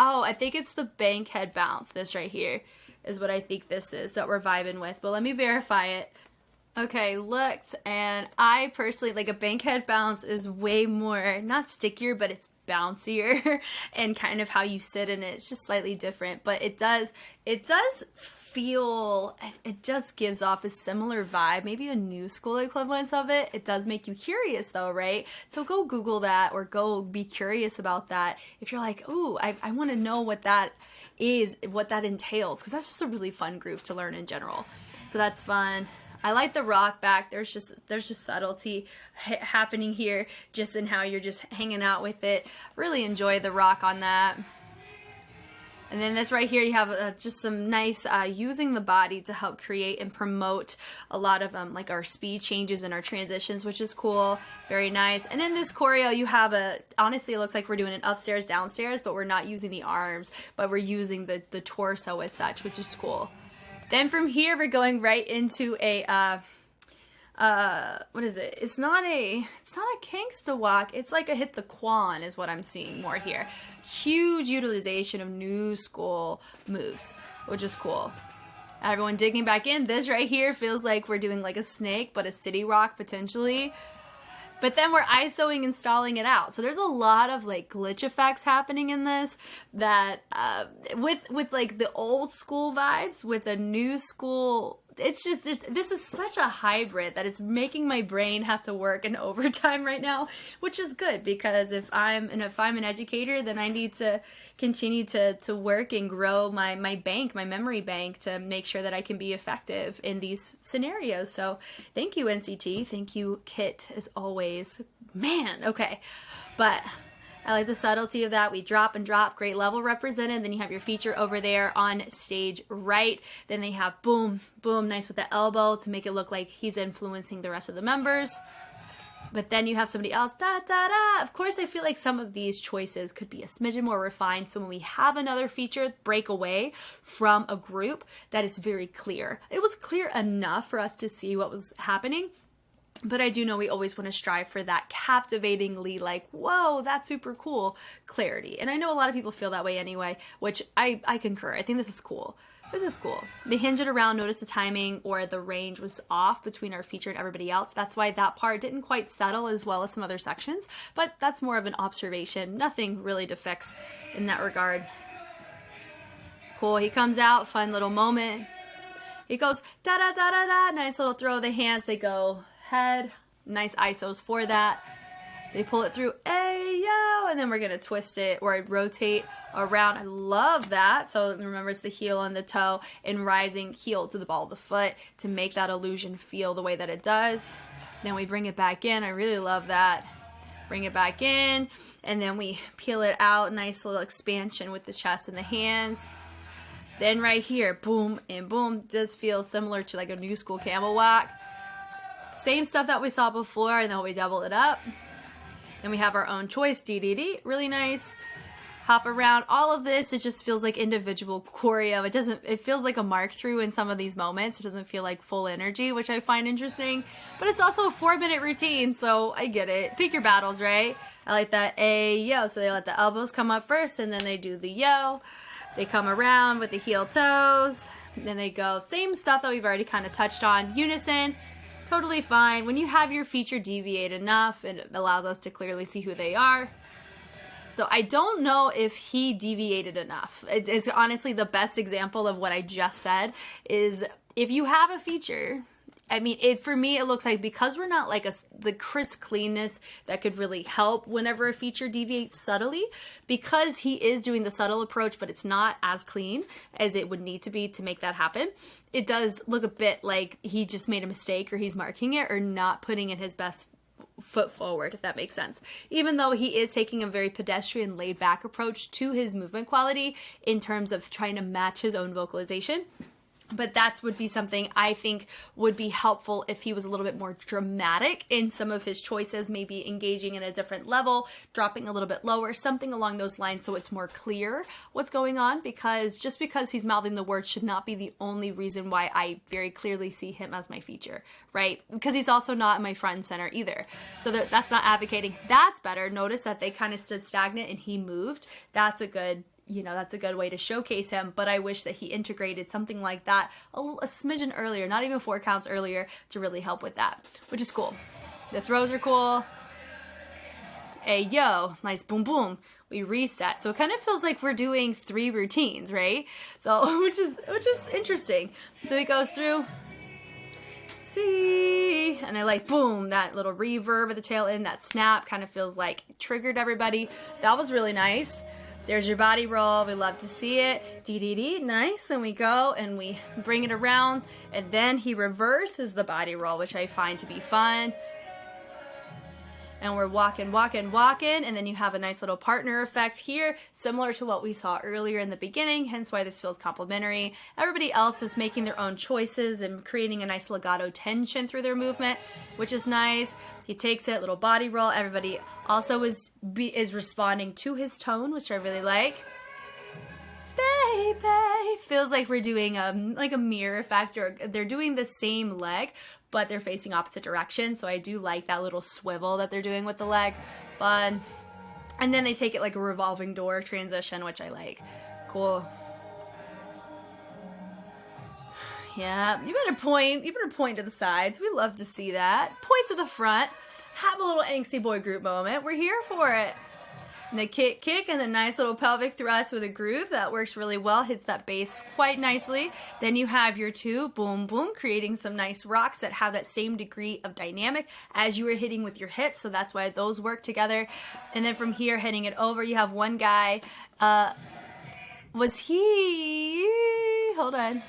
I think it's the bank head bounce. This right here is what I think this is that we're vibing with. But let me verify it. Okay, looked, and I personally, like, a bank head bounce is way more, not stickier, but it's bouncier and kind of how you sit in it. It's just slightly different, but it does feel, it just gives off a similar vibe, maybe a new school equivalence of it. It does make you curious though, right? So go Google that or go be curious about that. If you're like, ooh, I want to know what that is, what that entails, because that's just a really fun groove to learn in general. So that's fun. I like the rock back. There's just subtlety happening here just in how you're just hanging out with it. Really enjoy the rock on that. And then this right here, you have just some nice using the body to help create and promote a lot of like our speed changes and our transitions, which is cool. Very nice. And in this choreo, you have honestly, it looks like we're doing an upstairs, downstairs, but we're not using the arms, but we're using the torso as such, which is cool. Then from here, we're going right into a, what is it? It's not a gangsta walk. It's like a hit the quan is what I'm seeing more here. Huge utilization of new school moves, which is cool. Everyone digging back in. This right here feels like we're doing like a snake, but a city rock potentially. But then we're ISOing and stalling it out. So there's a lot of like glitch effects happening in this that with like the old school vibes with a new school. It's just, this is such a hybrid that it's making my brain have to work in overtime right now, which is good because if I'm an educator, then I need to continue to work and grow my memory bank to make sure that I can be effective in these scenarios. So thank you, NCT. Thank you, Kit, as always. Man, okay. But I like the subtlety of that. We drop and drop, great level represented. Then you have your feature over there on stage right. Then they have boom, boom, nice with the elbow to make it look like he's influencing the rest of the members. But then you have somebody else, da, da, da. Of course, I feel like some of these choices could be a smidgen more refined. So when we have another feature break away from a group, that is very clear. It was clear enough for us to see what was happening. But I do know we always want to strive for that captivatingly, like, whoa, that's super cool clarity. And I know a lot of people feel that way anyway, which I concur. I think this is cool. This is cool. They hinge it around, notice the timing or the range was off between our feature and everybody else. That's why that part didn't quite settle as well as some other sections, but that's more of an observation. Nothing really to fix in that regard. Cool, he comes out, fun little moment. He goes, da-da-da-da-da, nice little throw of the hands. They go head, nice ISOs for that. They pull it through, ayo, and then we're gonna twist it or rotate around. I love that. So remember, it's the heel and the toe and rising heel to the ball of the foot to make that illusion feel the way that it does. Then we bring it back in. I really love that. Bring it back in, and then we peel it out. Nice little expansion with the chest and the hands. Then right here, boom and boom, does feel similar to like a new school camel walk. Same stuff that we saw before, and then we double it up. Then we have our own choice, DDD, really nice. Hop around. All of this, it just feels like individual choreo. It feels like a mark through in some of these moments. It doesn't feel like full energy, which I find interesting. But it's also a 4-minute routine, so I get it. Pick your battles, right? I like that ayo. So they let the elbows come up first, and then they do the yo. They come around with the heel toes. Then they go, same stuff that we've already kind of touched on. Unison. Totally fine. When you have your feature deviate enough, it allows us to clearly see who they are. So I don't know if he deviated enough. It's honestly the best example of what I just said is if you have a feature, I mean, for me, it looks like because we're not like the crisp cleanness that could really help whenever a feature deviates subtly, because he is doing the subtle approach, but it's not as clean as it would need to be to make that happen. It does look a bit like he just made a mistake or he's marking it or not putting in his best foot forward, if that makes sense. Even though he is taking a very pedestrian, laid back approach to his movement quality in terms of trying to match his own vocalization. But that would be something I think would be helpful if he was a little bit more dramatic in some of his choices, maybe engaging in a different level, dropping a little bit lower, something along those lines so it's more clear what's going on, because just because he's mouthing the words should not be the only reason why I very clearly see him as my feature, right? Because he's also not my front and center either. So that's not advocating. That's better. Notice that they kind of stood stagnant and he moved. That's a good way to showcase him, but I wish that he integrated something like that a smidgen earlier, not even 4 counts earlier, to really help with that, which is cool. The throws are cool. Hey, yo, nice boom, boom. We reset. So it kind of feels like we're doing 3 routines, right? So, which is interesting. So he goes through, see, and I like, boom, that little reverb at the tail end, that snap kind of feels like it triggered everybody. That was really nice. There's your body roll. We love to see it. DDD, nice. And we go and we bring it around. And then he reverses the body roll, which I find to be fun. And we're walking. And then you have a nice little partner effect here, similar to what we saw earlier in the beginning, hence why this feels complementary. Everybody else is making their own choices and creating a nice legato tension through their movement, which is nice. He takes it, little body roll. Everybody also is responding to his tone, which I really like. Baby, feels like we're doing like a mirror effect, or they're doing the same leg, but they're facing opposite directions. So I do like that little swivel that they're doing with the leg. Fun. And then they take it like a revolving door transition, which I like. Cool. Yeah, you better point to the sides. We love to see that. Point to the front. Have a little angsty boy group moment. We're here for it. And the kick, and the nice little pelvic thrust with a groove. That works really well. Hits that bass quite nicely. Then you have your 2, boom, boom, creating some nice rocks that have that same degree of dynamic as you were hitting with your hips. So that's why those work together. And then from here, heading it over, you have one guy. Hold on.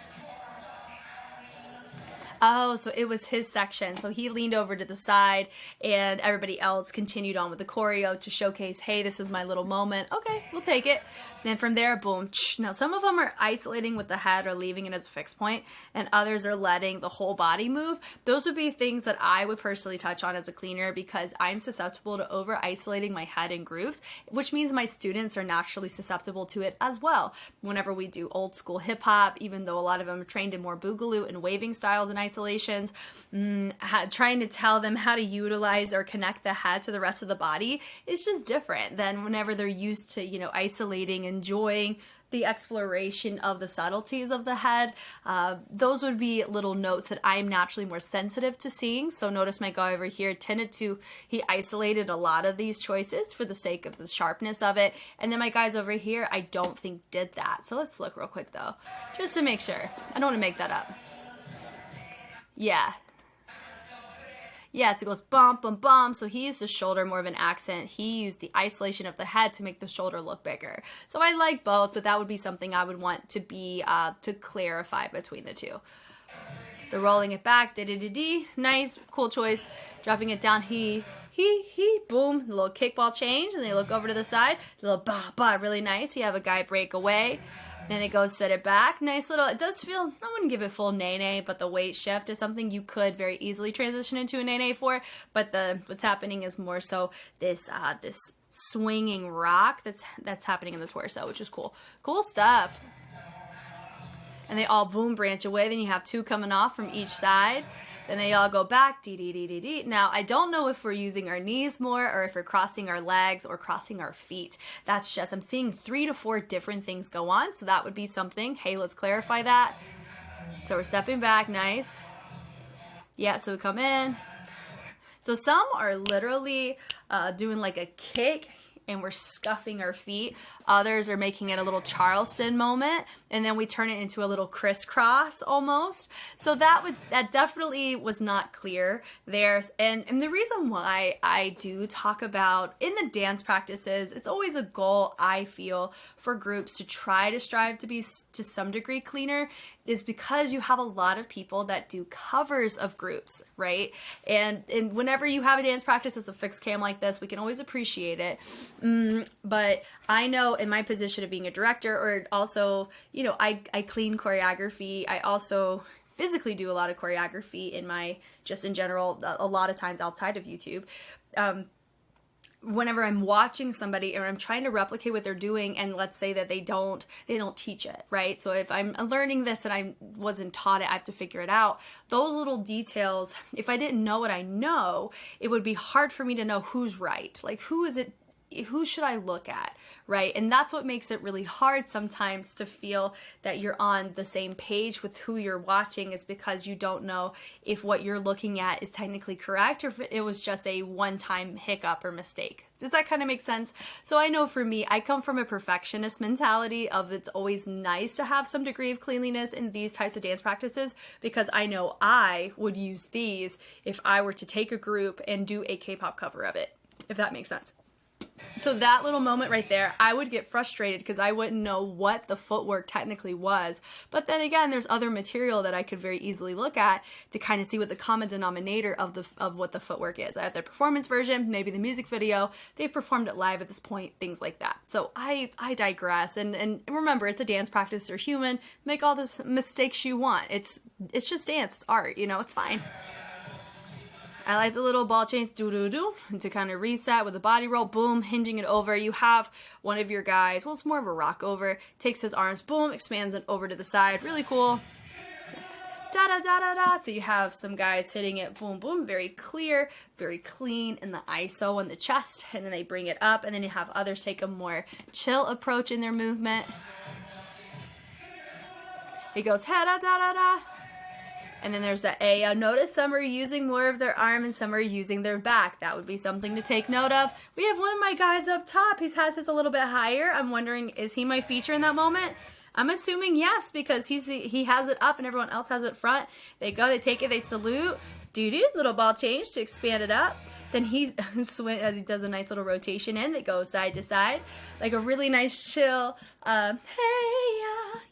Oh, so it was his section. So he leaned over to the side and everybody else continued on with the choreo to showcase, hey, this is my little moment. Okay, we'll take it. Then from there, boom. Now, some of them are isolating with the head or leaving it as a fixed point, and others are letting the whole body move. Those would be things that I would personally touch on as a cleaner, because I'm susceptible to over-isolating my head in grooves, which means my students are naturally susceptible to it as well. Whenever we do old school hip-hop, even though a lot of them are trained in more boogaloo and waving styles and isolations, trying to tell them how to utilize or connect the head to the rest of the body is just different than whenever they're used to, isolating, enjoying the exploration of the subtleties of the head. Those would be little notes that I'm naturally more sensitive to seeing. So notice my guy over here he isolated a lot of these choices for the sake of the sharpness of it. And then my guys over here, I don't think did that. So let's look real quick though, just to make sure. I don't want to make that up. Yeah, so it goes bump, bump, bump. So he used the shoulder more of an accent. He used the isolation of the head to make the shoulder look bigger. So I like both, but that would be something I would want to be, to clarify between the two. The rolling it back, da-da-da-dee. Nice, cool choice. Dropping it down, he, boom. The little kickball change, and they look over to the side. The little ba, really nice. You have a guy break away. Then it goes, set it back. Nice little, it does feel, I wouldn't give it full nay, but the weight shift is something you could very easily transition into a nay for. But what's happening is more so this swinging rock that's happening in the torso, which is cool. Cool stuff. And they all boom branch away. Then you have two coming off from each side. Then they all go back, dee. Now, I don't know if we're using our knees more or if we're crossing our legs or crossing our feet. That's just, I'm seeing 3 to 4 different things go on. So that would be something. Hey, let's clarify that. So we're stepping back, nice. Yeah, so we come in. So some are literally doing like a kick and we're scuffing our feet. Others are making it a little Charleston moment, and then we turn it into a little crisscross almost. So that definitely was not clear there. And the reason why I do talk about in the dance practices, it's always a goal, I feel, for groups to try to strive to be to some degree cleaner, is because you have a lot of people that do covers of groups, right? And whenever you have a dance practice as a fixed cam like this, we can always appreciate it. But I know in my position of being a director, or also, I clean choreography. I also physically do a lot of choreography in general, a lot of times outside of YouTube. Whenever I'm watching somebody or I'm trying to replicate what they're doing, and let's say that they don't teach it, right? So if I'm learning this and I wasn't taught it, I have to figure it out. Those little details, if I didn't know what I know, it would be hard for me to know who's right. Like, who should I look at, right? And that's what makes it really hard sometimes to feel that you're on the same page with who you're watching, is because you don't know if what you're looking at is technically correct or if it was just a one-time hiccup or mistake. Does that kind of make sense? So I know for me, I come from a perfectionist mentality of it's always nice to have some degree of cleanliness in these types of dance practices, because I know I would use these if I were to take a group and do a K-pop cover of it, if that makes sense. So that little moment right there, I would get frustrated because I wouldn't know what the footwork technically was. But then again, there's other material that I could very easily look at to kind of see what the common denominator of what the footwork is. I have the performance version, maybe the music video. They've performed it live at this point, things like that. So I digress. And remember, it's a dance practice. They're human. Make all the mistakes you want. It's just dance. It's art. It's fine. I like the little ball change, do-do-do, and to kind of reset with a body roll, boom, hinging it over. You have one of your guys, well, it's more of a rock over, takes his arms, boom, expands it over to the side. Really cool. Da-da-da-da-da. So you have some guys hitting it, boom, boom, very clear, very clean in the ISO and the chest, and then they bring it up, and then you have others take a more chill approach in their movement. It goes da-da-da-da-da. And then there's the A. Notice some are using more of their arm and some are using their back. That would be something to take note of. We have one of my guys up top. He has his a little bit higher. I'm wondering, is he my feature in that moment? I'm assuming yes, because he has it up and everyone else has it front. They go, they take it, they salute. Doo-doo, little ball change to expand it up. Then he does a nice little rotation in that goes side to side. Like a really nice chill, hey,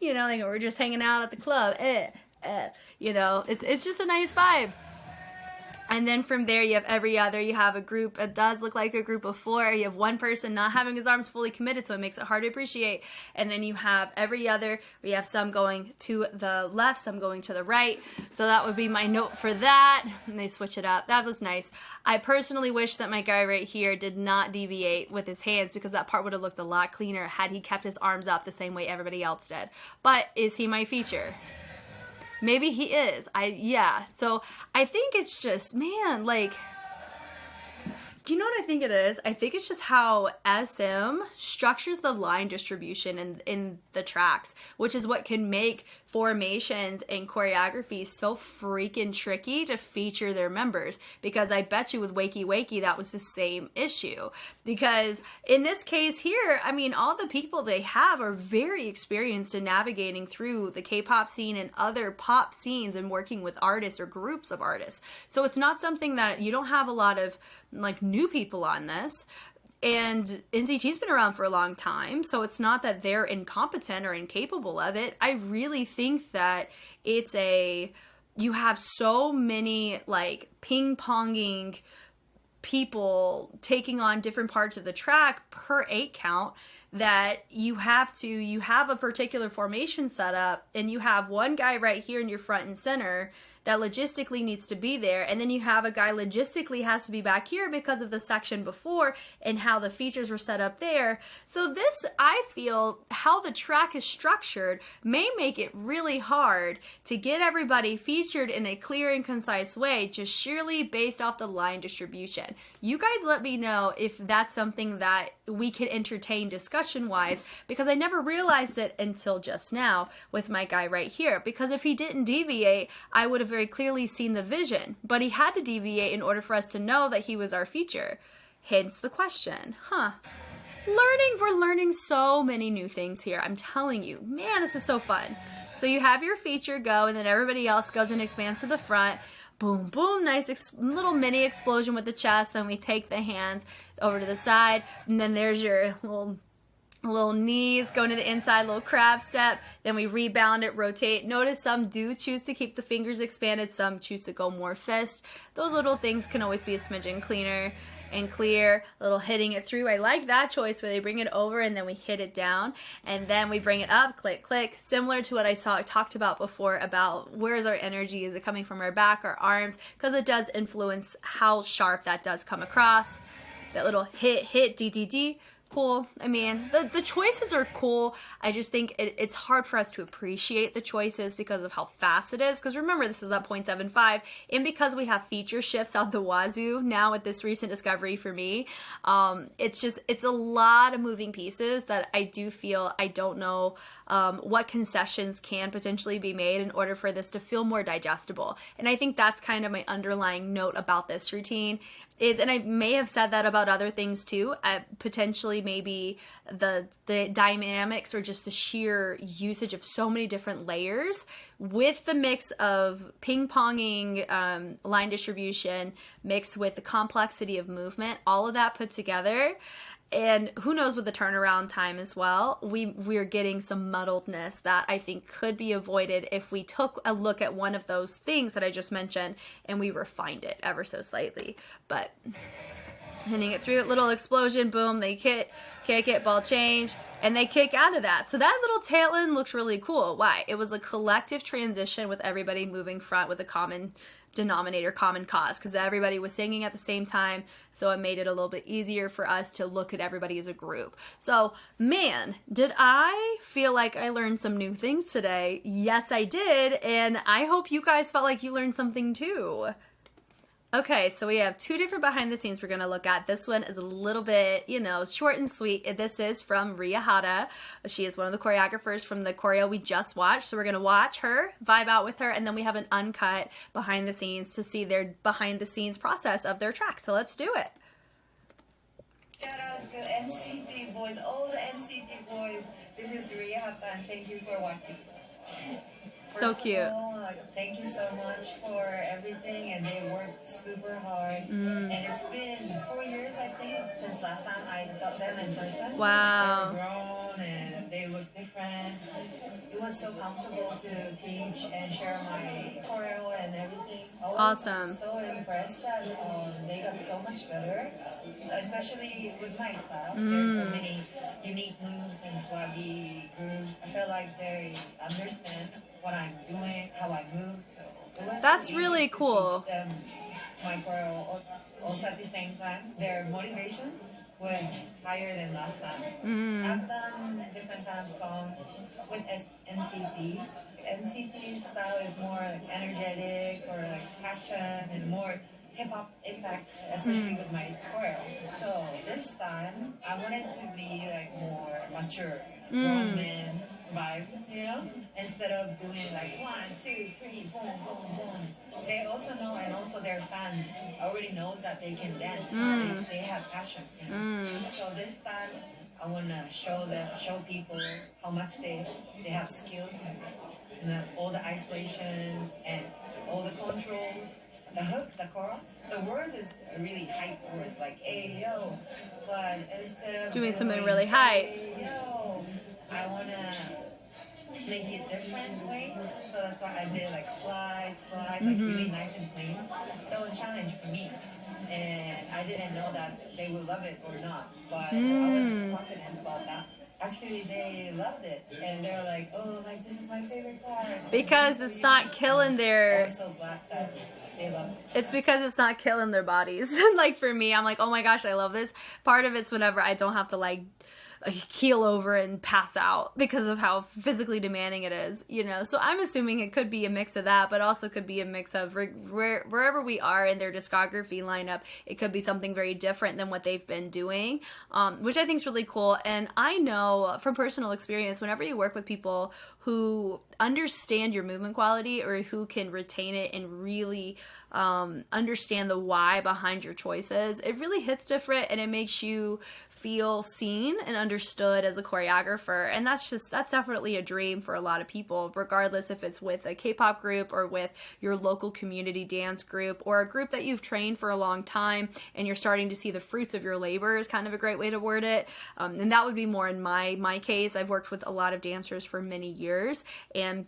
like we're just hanging out at the club. It's just a nice vibe. And then from there you have every other. You have a group, it does look like a group of 4. You have one person not having his arms fully committed, so it makes it hard to appreciate. And then you have every other. We have some going to the left, some going to the right. So that would be my note for that. And they switch it up. That was nice. I personally wish that my guy right here did not deviate with his hands, because that part would have looked a lot cleaner had he kept his arms up the same way everybody else did. But is he my feature? Maybe he is. Yeah. So I think it's just, man, like, you know what I think it is? I think it's just how SM structures the line distribution in the tracks, which is what can make formations and choreography so freaking tricky to feature their members. Because I bet you with Wakey Wakey, that was the same issue. Because in this case here, I mean, all the people they have are very experienced in navigating through the K-pop scene and other pop scenes and working with artists or groups of artists. So it's not something that you don't have a lot of like new people on this. And NCT's been around for a long time, so it's not that they're incompetent or incapable of it. I really think that you have so many like ping-ponging people taking on different parts of the track per 8 count that you have a particular formation set up, and you have one guy right here in your front and center that logistically needs to be there, and then you have a guy logistically has to be back here because of the section before and how the features were set up there. So this, I feel, how the track is structured may make it really hard to get everybody featured in a clear and concise way, just sheerly based off the line distribution. You guys let me know if that's something that we can entertain discussion-wise, because I never realized it until just now with my guy right here. Because if he didn't deviate, I would have very clearly seen the vision, but he had to deviate in order for us to know that he was our feature. Hence the question. We're learning so many new things here. I'm telling you, man, this is so fun. So you have your feature go, and then everybody else goes and expands to the front. Boom, boom, nice little mini explosion with the chest. Then we take the hands over to the side, and then there's your little knees going to the inside, little crab step. Then we rebound it, rotate. Notice some do choose to keep the fingers expanded, some choose to go more fist. Those little things can always be a smidgen cleaner and clear. Little hitting it through. I like that choice where they bring it over and then we hit it down, and then we bring it up, click, click, similar to what I talked about before about where's our energy. Is it coming from our back, our arms? Because it does influence how sharp that does come across. That little hit, D. Cool. I mean, the choices are cool. I just think it's hard for us to appreciate the choices because of how fast it is. Because remember, this is at 0.75, and because we have feature shifts out the wazoo now with this recent discovery for me, it's a lot of moving pieces that I do feel I don't know what concessions can potentially be made in order for this to feel more digestible. And I think that's kind of my underlying note about this routine. And I may have said that about other things too, potentially maybe the dynamics or just the sheer usage of so many different layers with the mix of ping-ponging line distribution mixed with the complexity of movement, all of that put together. And who knows with the turnaround time as well, we're getting some muddledness that I think could be avoided if we took a look at one of those things that I just mentioned and we refined it ever so slightly. But hitting it through, little explosion, boom, they kick it, ball change, and they kick out of that. So that little tail end looks really cool. Why? It was a collective transition with everybody moving front with a common denominator, common cause, because everybody was singing at the same time, so it made it a little bit easier for us to look at everybody as a group. So, man, did I feel like I learned some new things today? Yes, I did, and I hope you guys felt like you learned something too. Okay, so we have 2 different behind the scenes we're going to look at. This one is a little bit, short and sweet. This is from Ria Hata. She is one of the choreographers from the choreo we just watched. So we're going to watch her, vibe out with her, and then we have an uncut behind the scenes to see their behind the scenes process of their track. So let's do it. Shout out to NCT boys, all the NCT boys. This is Ria Hata, and thank you for watching. So First cute. of all, thank you so much for everything, and they worked super hard. And it's been 4 years, I think, since last time I taught them in person. Wow. They're grown and they look different. It was so comfortable to teach and share my choreo and everything. I was Awesome. so impressed that they got so much better, especially with my style. There's so many unique moves and swaggy grooves. I feel like they understand what I'm doing, how I move. So it was That's so really easy to cool. teach them my choreo. Also at the same time, their motivation was higher than last time. I've done different kind of songs with NCT, NCT style is more like energetic or like passion and more hip hop impact, especially with my choreo. So this time I wanted to be like more mature, grown man vibe, you know, instead of doing like 1, 2, 3, boom, boom, boom. They also know, and also their fans already knows that they can dance. They have passion, you know. So this time I wanna show people how much they have skills, and then all the isolations and all the controls. The hook, the chorus, the words is really hype words like "Hey yo," but instead of Doing something really hype. "Hey yo," I wanna make it a different way. So that's why I did like slide, like really nice and clean. That was a challenge for me, and I didn't know that they would love it or not, but I was confident about that. Actually, they loved it, and they're like, "Oh, like this is my favorite part." Because it's not killing I their... was so glad that they loved it. It's because it's not killing their bodies. Like for me, I'm like, oh my gosh, I love this. Part of it's whenever I don't have to like keel over and pass out because of how physically demanding it is, you know. So I'm assuming it could be a mix of that, but also could be a mix of wherever we are in their discography lineup, it could be something very different than what they've been doing, which I think is really cool. And I know from personal experience, whenever you work with people who understand your movement quality or who can retain it and really understand the why behind your choices, it really hits different and it makes you feel seen and understood as a choreographer. And that's definitely a dream for a lot of people, regardless if it's with a K-pop group or with your local community dance group or a group that you've trained for a long time and you're starting to see the fruits of your labor is kind of a great way to word it. And that would be more in my case. I've worked with a lot of dancers for many years, and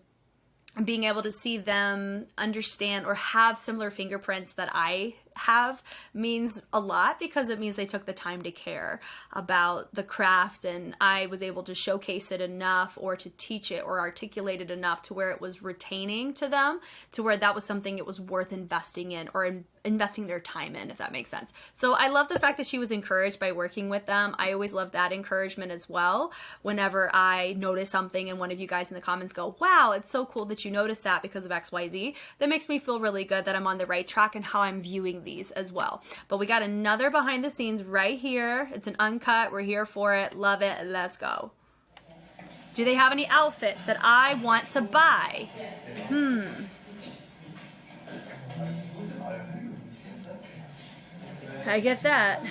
being able to see them understand or have similar fingerprints that I have means a lot, because it means they took the time to care about the craft, and I was able to showcase it enough or to teach it or articulate it enough to where it was retaining to them, to where that was something it was worth investing in or investing their time in, if that makes sense. So I love the fact that she was encouraged by working with them. I always love that encouragement as well. Whenever I notice something and one of you guys in the comments go, wow, it's so cool that you noticed that because of XYZ, that makes me feel really good that I'm on the right track and how I'm viewing these as well. But we got another behind the scenes right here. It's an uncut. We're here for it. Love it. Let's go. Do they have any outfits that I want to buy? I get that.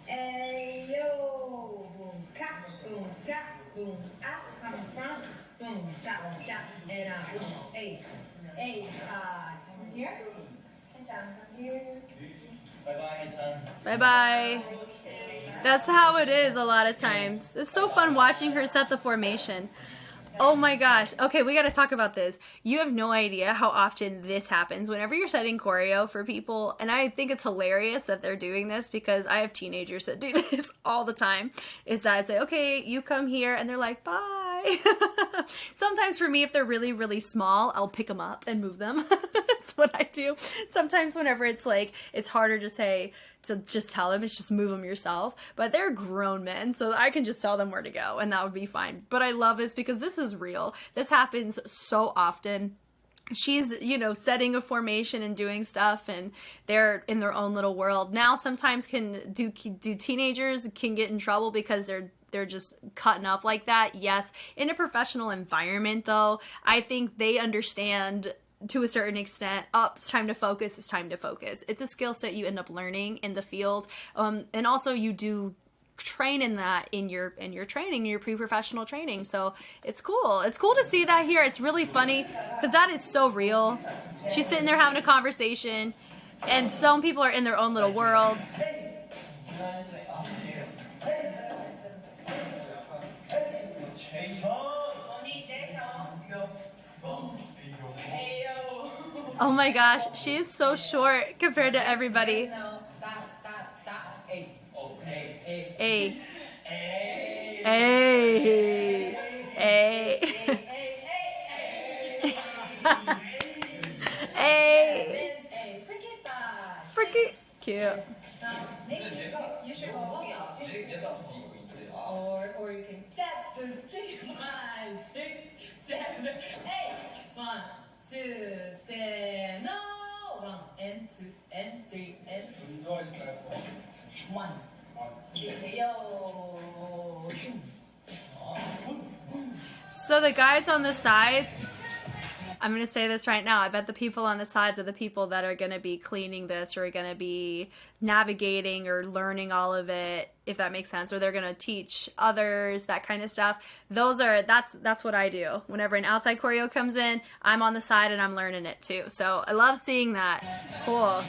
Hey yo, boom, ka, boom, up, come from, boom, chop, and boom, hey, someone here? Come here. Bye-bye, Chan. Bye-bye. That's how it is a lot of times. It's so fun watching her set the formation. Oh my gosh. Okay, we got to talk about this. You have no idea how often this happens whenever you're setting choreo for people. And I think it's hilarious that they're doing this, because I have teenagers that do this all the time. Is that I say, okay, you come here, and they're like, bye. Sometimes for me, if they're really, really small, I'll pick them up and move them. That's what I do. Sometimes whenever it's like, it's harder to say, to just tell them, it's just move them yourself. But they're grown men, so I can just tell them where to go, and that would be fine. But I love this because this is real. This happens so often. She's, you know, setting a formation and doing stuff, and they're in their own little world. Now, sometimes do teenagers can get in trouble because they're just cutting up like that. Yes. In a professional environment, though, I think they understand to a certain extent, it's time to focus, it's time to focus. It's a skill set you end up learning in the field. And also you do train in that in your training, your pre-professional training. So it's cool. It's cool to see that here. It's really funny because that is so real. She's sitting there having a conversation, and some people are in their own little world. Oh my gosh, she is so short compared to everybody. A. Freaking cute. Or you can tap to 2, 5, 6, 7, 8. 1, 2, 3, no. 1 and 2 and 3 and 1. So the guides on the sides, I'm going to say this right now. I bet the people on the sides are the people that are going to be cleaning this or are going to be navigating or learning all of it, if that makes sense, or they're going to teach others, that kind of stuff. That's what I do. Whenever an outside choreo comes in, I'm on the side and I'm learning it too. So I love seeing that. Cool.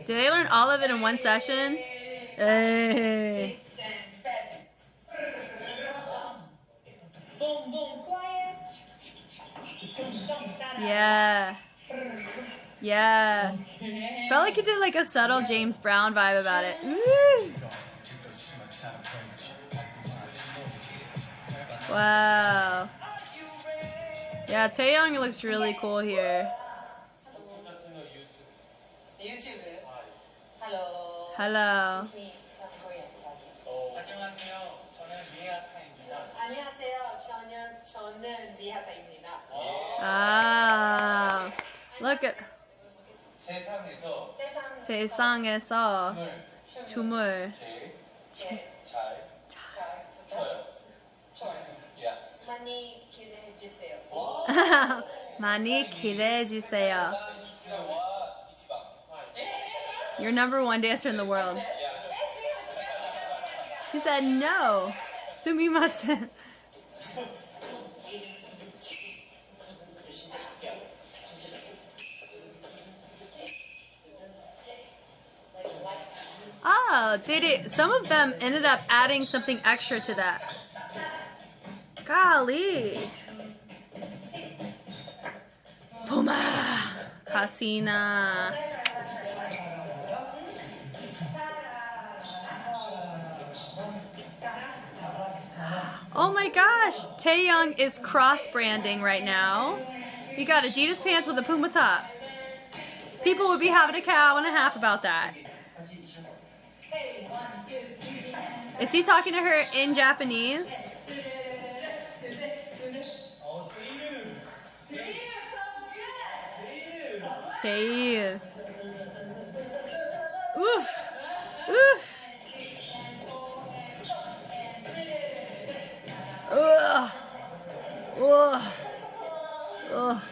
Did they learn all of it in one session? Hey. 6 and 7. Boom, boom, quiet. Yeah. Yeah. Felt like it did like a subtle James Brown vibe about it. Woo. Wow. Yeah, Taeyong looks really cool here. YouTube. Hello. Hello. It's me, South Korean. 안녕하세요. 저는 리아카입니다. 안녕하세요. 저는 리하카입니다. Ah. Look at 세상에서 세상에서 춤을 제일 잘 춰요. 야. 많이 기대해 주세요. 많이 기대해 주세요. You're number one dancer in the world. She said no. Sumimasen. Oh, did it? Some of them ended up adding something extra to that. Golly. Puma. Casina. Oh my gosh, Taeyong is cross-branding right now. He got Adidas pants with a Puma top. People would be having a cow and a half about that. Is he talking to her in Japanese? Tae. Oof. Oof. Ugh. Ugh. Ugh. Ugh.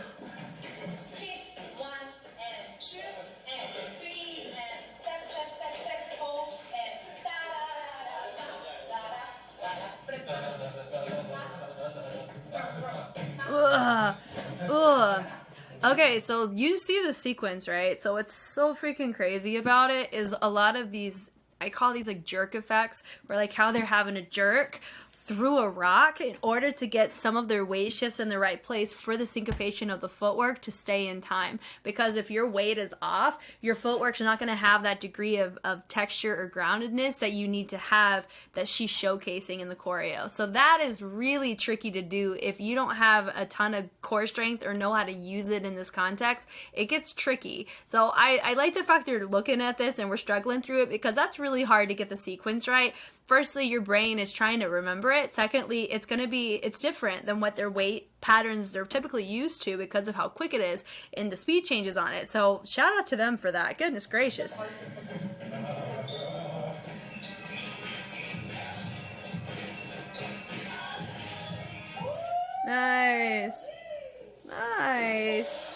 Ugh. Okay, so you see the sequence, right? So what's so freaking crazy about it is a lot of these, I call these like jerk effects, where like how they're having a jerk through a rock in order to get some of their weight shifts in the right place for the syncopation of the footwork to stay in time. Because if your weight is off, your footwork's not going to have that degree of texture or groundedness that you need to have that she's showcasing in the choreo. So that is really tricky to do if you don't have a ton of core strength or know how to use it in this context. It gets tricky. So I like the fact that you're looking at this and we're struggling through it, because that's really hard to get the sequence right. Firstly, your brain is trying to remember it. Secondly, it's different than what their weight patterns they're typically used to because of how quick it is and the speed changes on it. So shout out to them for that. Goodness gracious. Nice. Nice.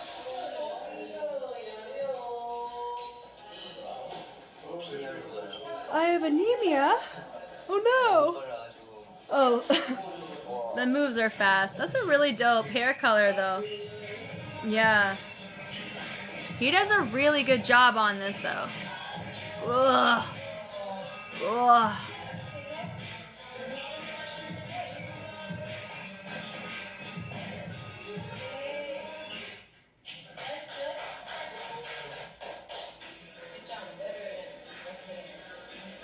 I have anemia. Oh no. Oh. The moves are fast. That's a really dope hair color though. Yeah. He does a really good job on this though. Ugh. Ugh.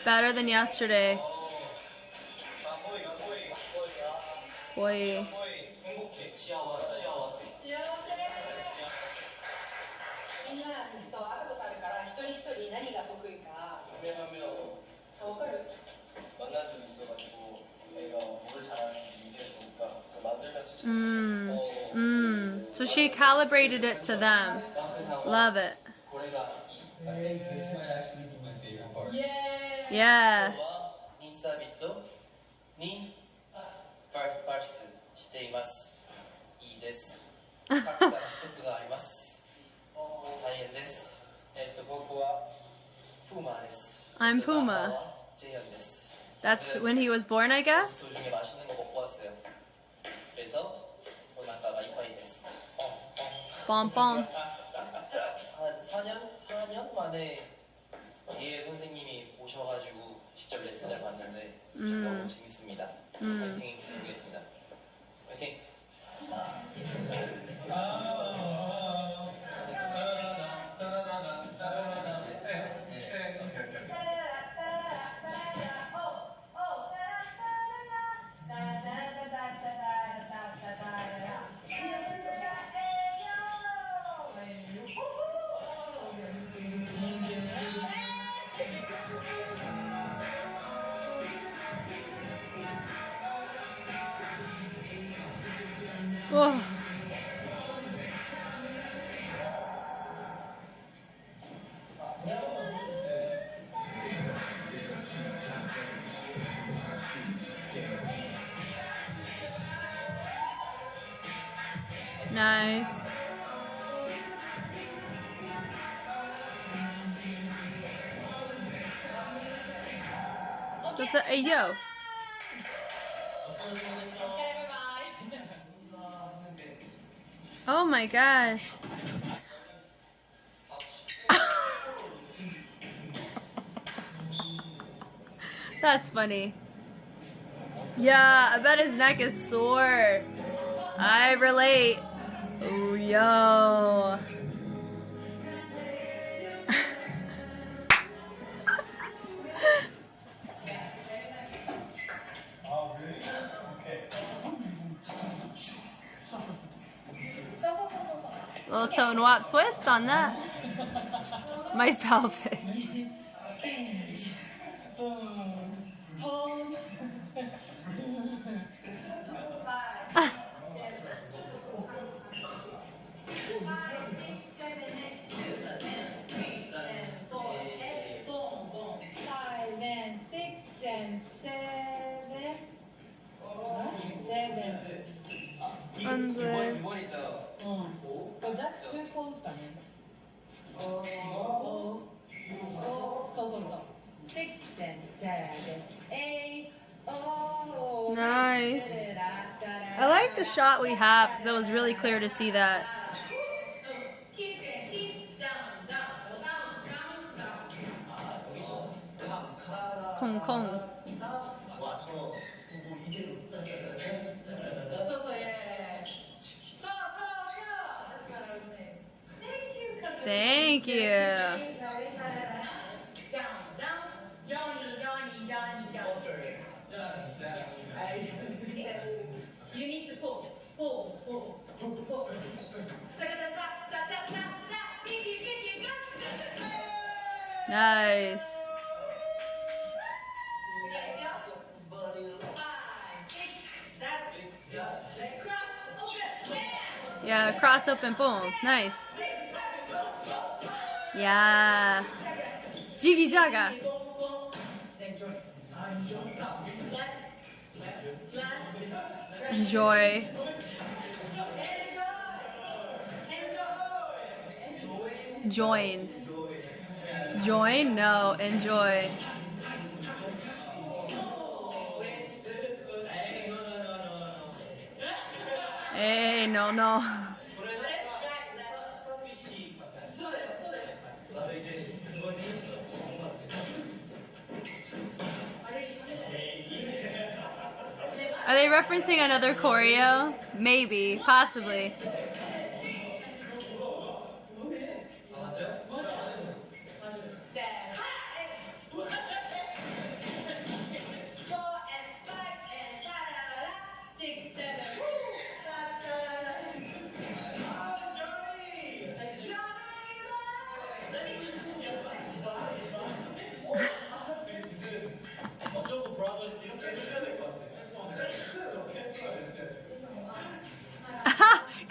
Better than yesterday. Boy. 행복해. 시아와 시아와. みんなと会ったことあるから一人一人何が得意か 한명 分かる 만난 적이 있어가지고 애가 뭘 잘하는지 밑에서 보니까 그 만들면서 So she calibrated it to them. Love it. 고래가 I think this might actually be my favorite part. Yeah. インスタビットにパースしています。いいです。たくさんストックがあります。大変です。僕はプーマです。 I'm Puma. ジェイアンです。 That's when he was born, I guess. 도중에 맛있는 거 먹고 왔어요. 그래서 오나가가 이빠이 됐어. Bom bom. 한 4년 만에 예예 선생님이 오셔가지고 직접 레슨을 받는데 너무 재밌습니다. 파이팅 해보겠습니다. 파이팅. Whoa. Nice. That's a, hey, yo. Oh my gosh. That's funny. Yeah, I bet his neck is sore. I relate. Oh, yo. Little toe and walk twist on that. My pelvis. Under. So that's too close だね。そうそうそう。Six and seven, eight. Oh. Nice. I like the shot we have because it was really clear to see that. Kong kong. Thank you. You need to pull. Nice. 5, 6, 7, cross, open. Yeah, cross open, boom. Nice. Yeah. Jiggy jaga. Enjoy. Join. Join? No, enjoy. Hey, no, no. Are they referencing another choreo? Maybe, possibly.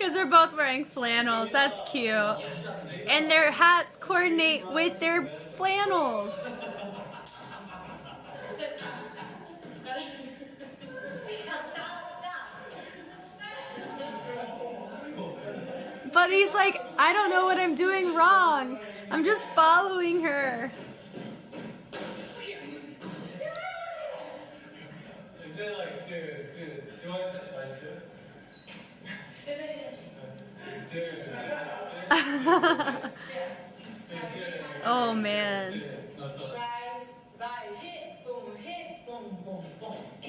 Because they're both wearing flannels. That's cute. And their hats coordinate with their flannels. But he's like, I don't know what I'm doing wrong. I'm just following her. Is it like do I say Oh man.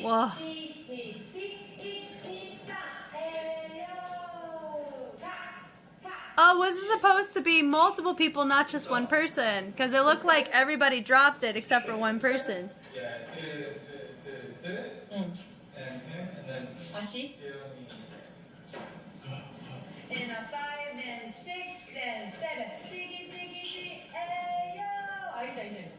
Whoa. Oh, was it supposed to be multiple people, not just one person? Because it looked like everybody dropped it except for one person. and then 足 and a 5 and 6 and 7 tiki tiki tiki hey yo あいちゃんいちゃん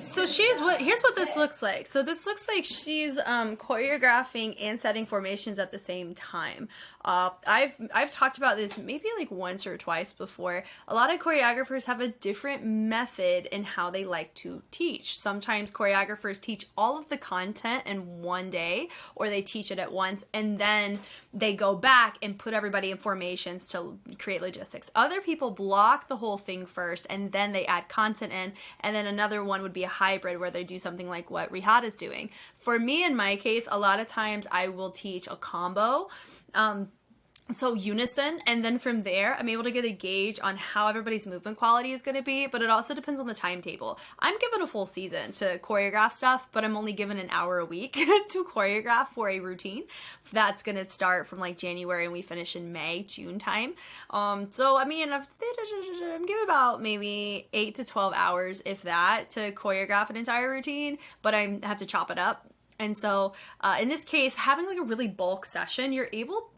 So here's what this looks like. So this looks like she's choreographing and setting formations at the same time. I've talked about this maybe like once or twice before. A lot of choreographers have a different method in how they like to teach. Sometimes choreographers teach all of the content in one day, or they teach it at once and then they go back and put everybody in formations to create logistics. Other people block the whole thing first and then they add content in, and then another one would be a hybrid where they do something like what Rihad is doing. For me, in my case, a lot of times I will teach a combo. So unison, and then from there I'm able to get a gauge on how everybody's movement quality is going to be, but it also depends on the timetable. I'm given a full season to choreograph stuff, but I'm only given an hour a week to choreograph for a routine. That's going to start from like January and we finish in May, June time. So I mean, I'm given about maybe 8 to 12 hours, if that, to choreograph an entire routine, but I have to chop it up. And so in this case, having like a really bulk session,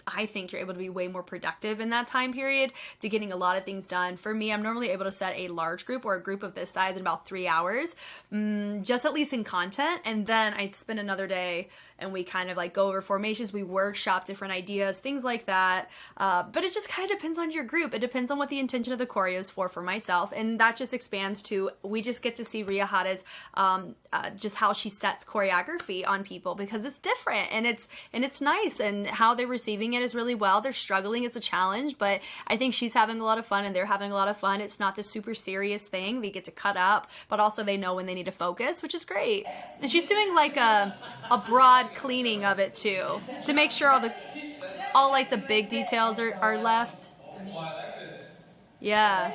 I think you're able to be way more productive in that time period to getting a lot of things done. For me, I'm normally able to set a large group or a group of this size in about 3 hours, just at least in content. And then I spend another day and we kind of like go over formations, we workshop different ideas, things like that. But it just kind of depends on your group. It depends on what the intention of the choreo is for myself. And that just expands to, we just get to see Ria Hada's, just how she sets choreography on people, because it's different and it's nice, and how they're receiving it is really well. They're struggling. It's a challenge, but I think she's having a lot of fun and they're having a lot of fun. It's not this super serious thing. They get to cut up, but also they know when they need to focus, which is great. And she's doing like a broad cleaning of it too, to make sure all like the big details are left. Yeah.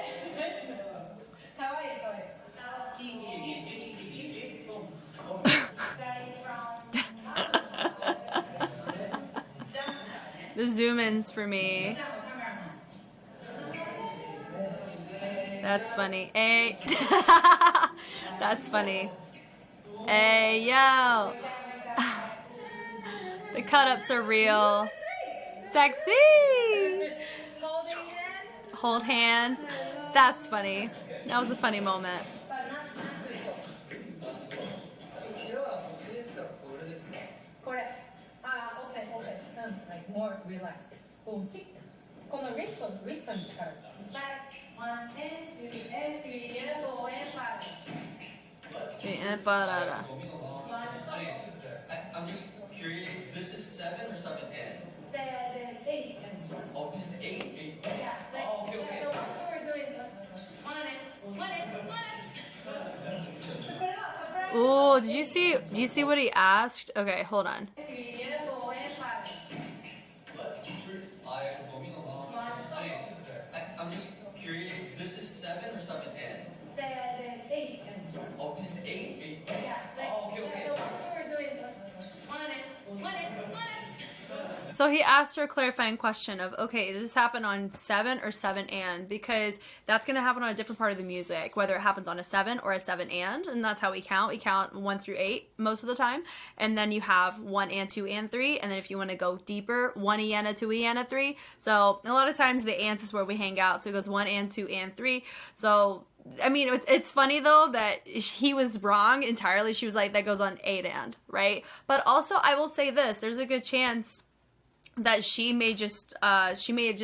The zoom-ins for me. That's funny. Hey. That's funny. Hey, yo. The cut-ups are real. Sexy. Hold hands. That's funny. That was a funny moment. Like more relaxed. このリストに力。1 and 2 and 3 and 4 and 5 and 6. I'm just curious, this is 7 or 7 and? 7, 8 and 1. Oh, this is 8? Yeah. Oh, okay. The one we're doing. 1 and 1. Oh, did you see what he asked? Okay, hold on. 3 and 4 and 5 and 6. I'm just curious, this is 7 or 7 and? 7, 8 and 1. Oh, this is 8? Yeah. Oh, okay. The one we're doing. 1 and 1. So he asked her a clarifying question of, okay, does this happen on 7 or 7 and? Because that's going to happen on a different part of the music, whether it happens on a 7 or a 7 and that's how we count. We count 1 through 8 most of the time. And then you have 1 and 2 and 3. And then if you want to go deeper, 1 and a 2 and a 3. So a lot of times the ands is where we hang out. So it goes 1 and 2 and 3. So I mean, it's funny though that he was wrong entirely. She was like, that goes on 8 and, right? But also I will say this, there's a good chance that she may have just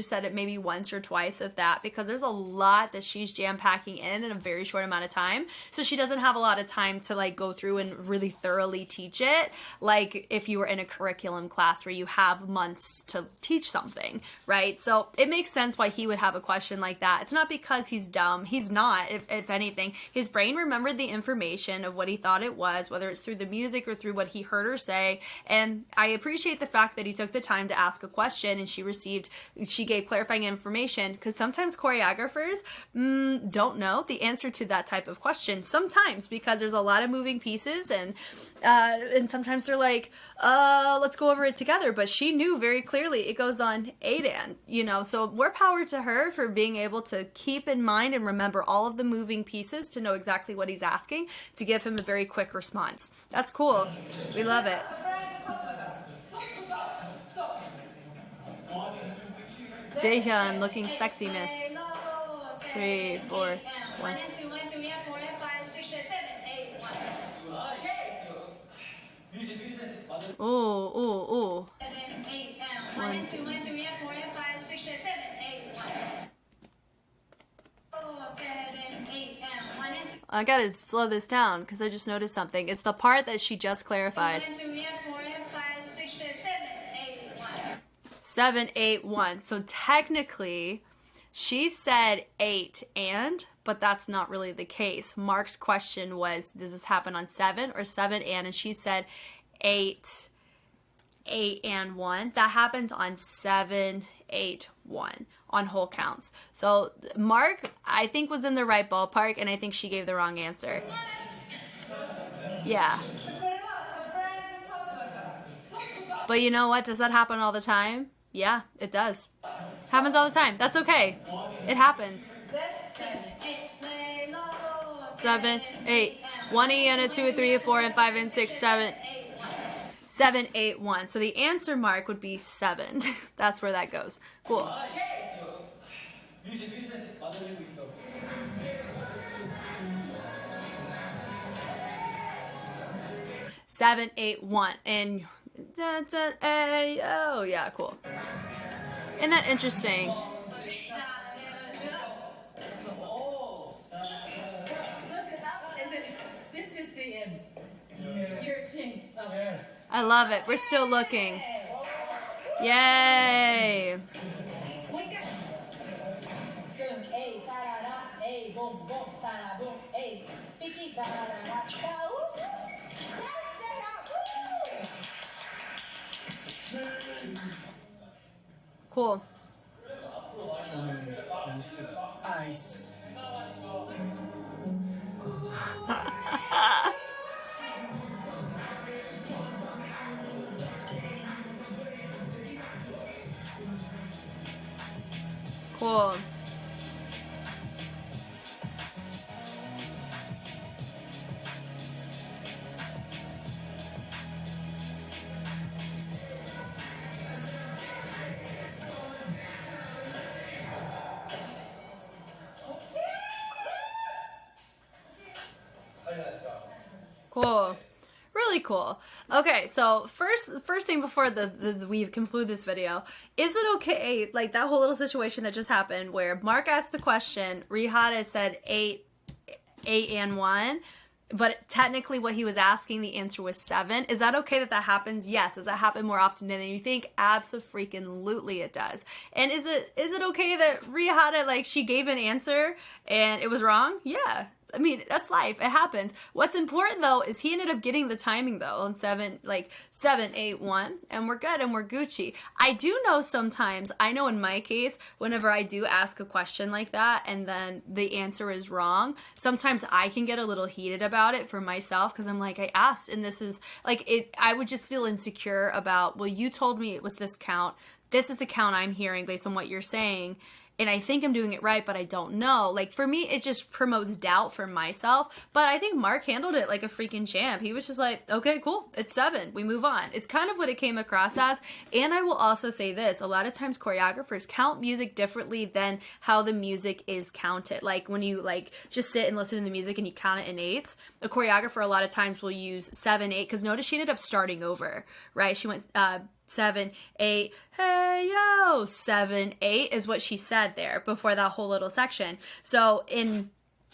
said it maybe once or twice, if that, because there's a lot that she's jam packing in a very short amount of time. So she doesn't have a lot of time to like go through and really thoroughly teach it. Like if you were in a curriculum class where you have months to teach something, right? So it makes sense why he would have a question like that. It's not because he's dumb. He's not, if anything. His brain remembered the information of what he thought it was, whether it's through the music or through what he heard her say. And I appreciate the fact that he took the time to ask a question and she gave clarifying information, because sometimes choreographers don't know the answer to that type of question sometimes, because there's a lot of moving pieces, and sometimes they're like, let's go over it together. But she knew very clearly it goes on 8 and, so more power to her for being able to keep in mind and remember all of the moving pieces to know exactly what he's asking, to give him a very quick response. That's cool. We love it. Jaehyun looking sexy, man. 3, 4, 1. Ooh, ooh, ooh. 1, 2, 1, 3, 4, 5, 6, 7, 8, 1. I gotta slow this down because I just noticed something. It's the part that she just clarified. 7, 8, 1. So technically, she said 8 and, but that's not really the case. Mark's question was, does this happen on 7 or 7 and? And she said 8 and 1. That happens on 7, 8, 1 on whole counts. So Mark, I think, was in the right ballpark, and I think she gave the wrong answer. Yeah. But you know what? Does that happen all the time? Yeah, it does. Happens all the time. That's okay. It happens. 7, 8. 1 and a 2, a 3, a 4, and 5 and 6, 7. 7, 8, 1. So the answer, Mark, would be 7. That's where that goes. Cool. 7, 8, 1. And oh yeah, cool. Isn't that interesting? This is the end. Your chin. I love it. We're still looking. Yay! Cool. 아이스. Cool. Cool. Really cool. Okay, so first thing before we conclude this video, is it okay, like that whole little situation that just happened where Mark asked the question, Rihanna said 8 and 1, but technically what he was asking, the answer was 7. Is that okay that happens? Yes. Does that happen more often than you think? Abso-freaking-lutely it does. And is it okay that Rihanna, like, she gave an answer and it was wrong? Yeah. I mean, that's life. It happens. What's important, though, is he ended up getting the timing, though, on 7, 8, 1, and we're good, and we're Gucci. I do know sometimes, I know in my case, whenever I do ask a question like that, and then the answer is wrong, sometimes I can get a little heated about it for myself, because I'm like, I asked, and this is, I would just feel insecure about, well, you told me it was this count. This is the count I'm hearing based on what you're saying. And I think I'm doing it right, but I don't know. Like, for me, it just promotes doubt for myself. But I think Mark handled it like a freaking champ. He was just like, okay, cool. It's 7. We move on. It's kind of what it came across as. And I will also say this. A lot of times choreographers count music differently than how the music is counted. Like, when you, just sit and listen to the music and you count it in 8s, a choreographer a lot of times will use 7, 8. Because notice she ended up starting over, right? She went 7, 8, hey yo, 7, 8 is what she said there before that whole little section. So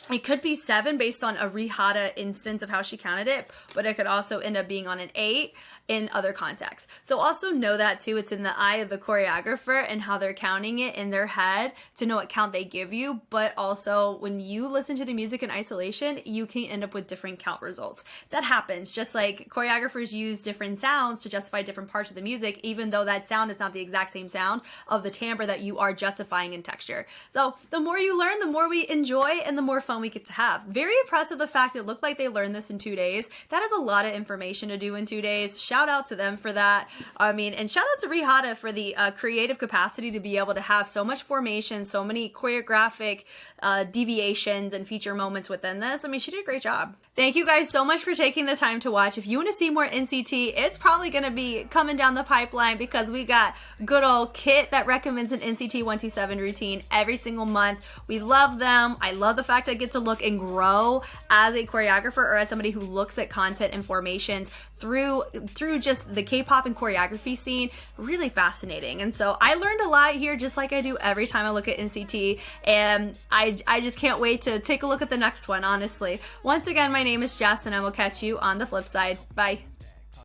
it could be 7 based on a Rihata instance of how she counted it, but it could also end up being on an 8 in other contexts. So also know that too, it's in the eye of the choreographer and how they're counting it in their head to know what count they give you, but also when you listen to the music in isolation, you can end up with different count results. That happens, just like choreographers use different sounds to justify different parts of the music, even though that sound is not the exact same sound of the timbre that you are justifying in texture. So the more you learn, the more we enjoy and the more fun we get to have. Very impressive the fact it looked like they learned this in 2 days. That is a lot of information to do in 2 days. Shout out to them for that. I mean, and shout out to Rihata for the creative capacity to be able to have so much formation, so many choreographic deviations and feature moments within this. I mean, she did a great job. Thank you guys so much for taking the time to watch. If you want to see more NCT, it's probably going to be coming down the pipeline because we got good old Kit that recommends an NCT 127 routine every single month. We love them. I love the fact I get to look and grow as a choreographer or as somebody who looks at content and formations through just the K-pop and choreography scene. Really fascinating. And so I learned a lot here, just like I do every time I look at NCT, and I just can't wait to take a look at the next one, honestly. Once again, my name is Jess, and I will catch you on the flip side. Bye.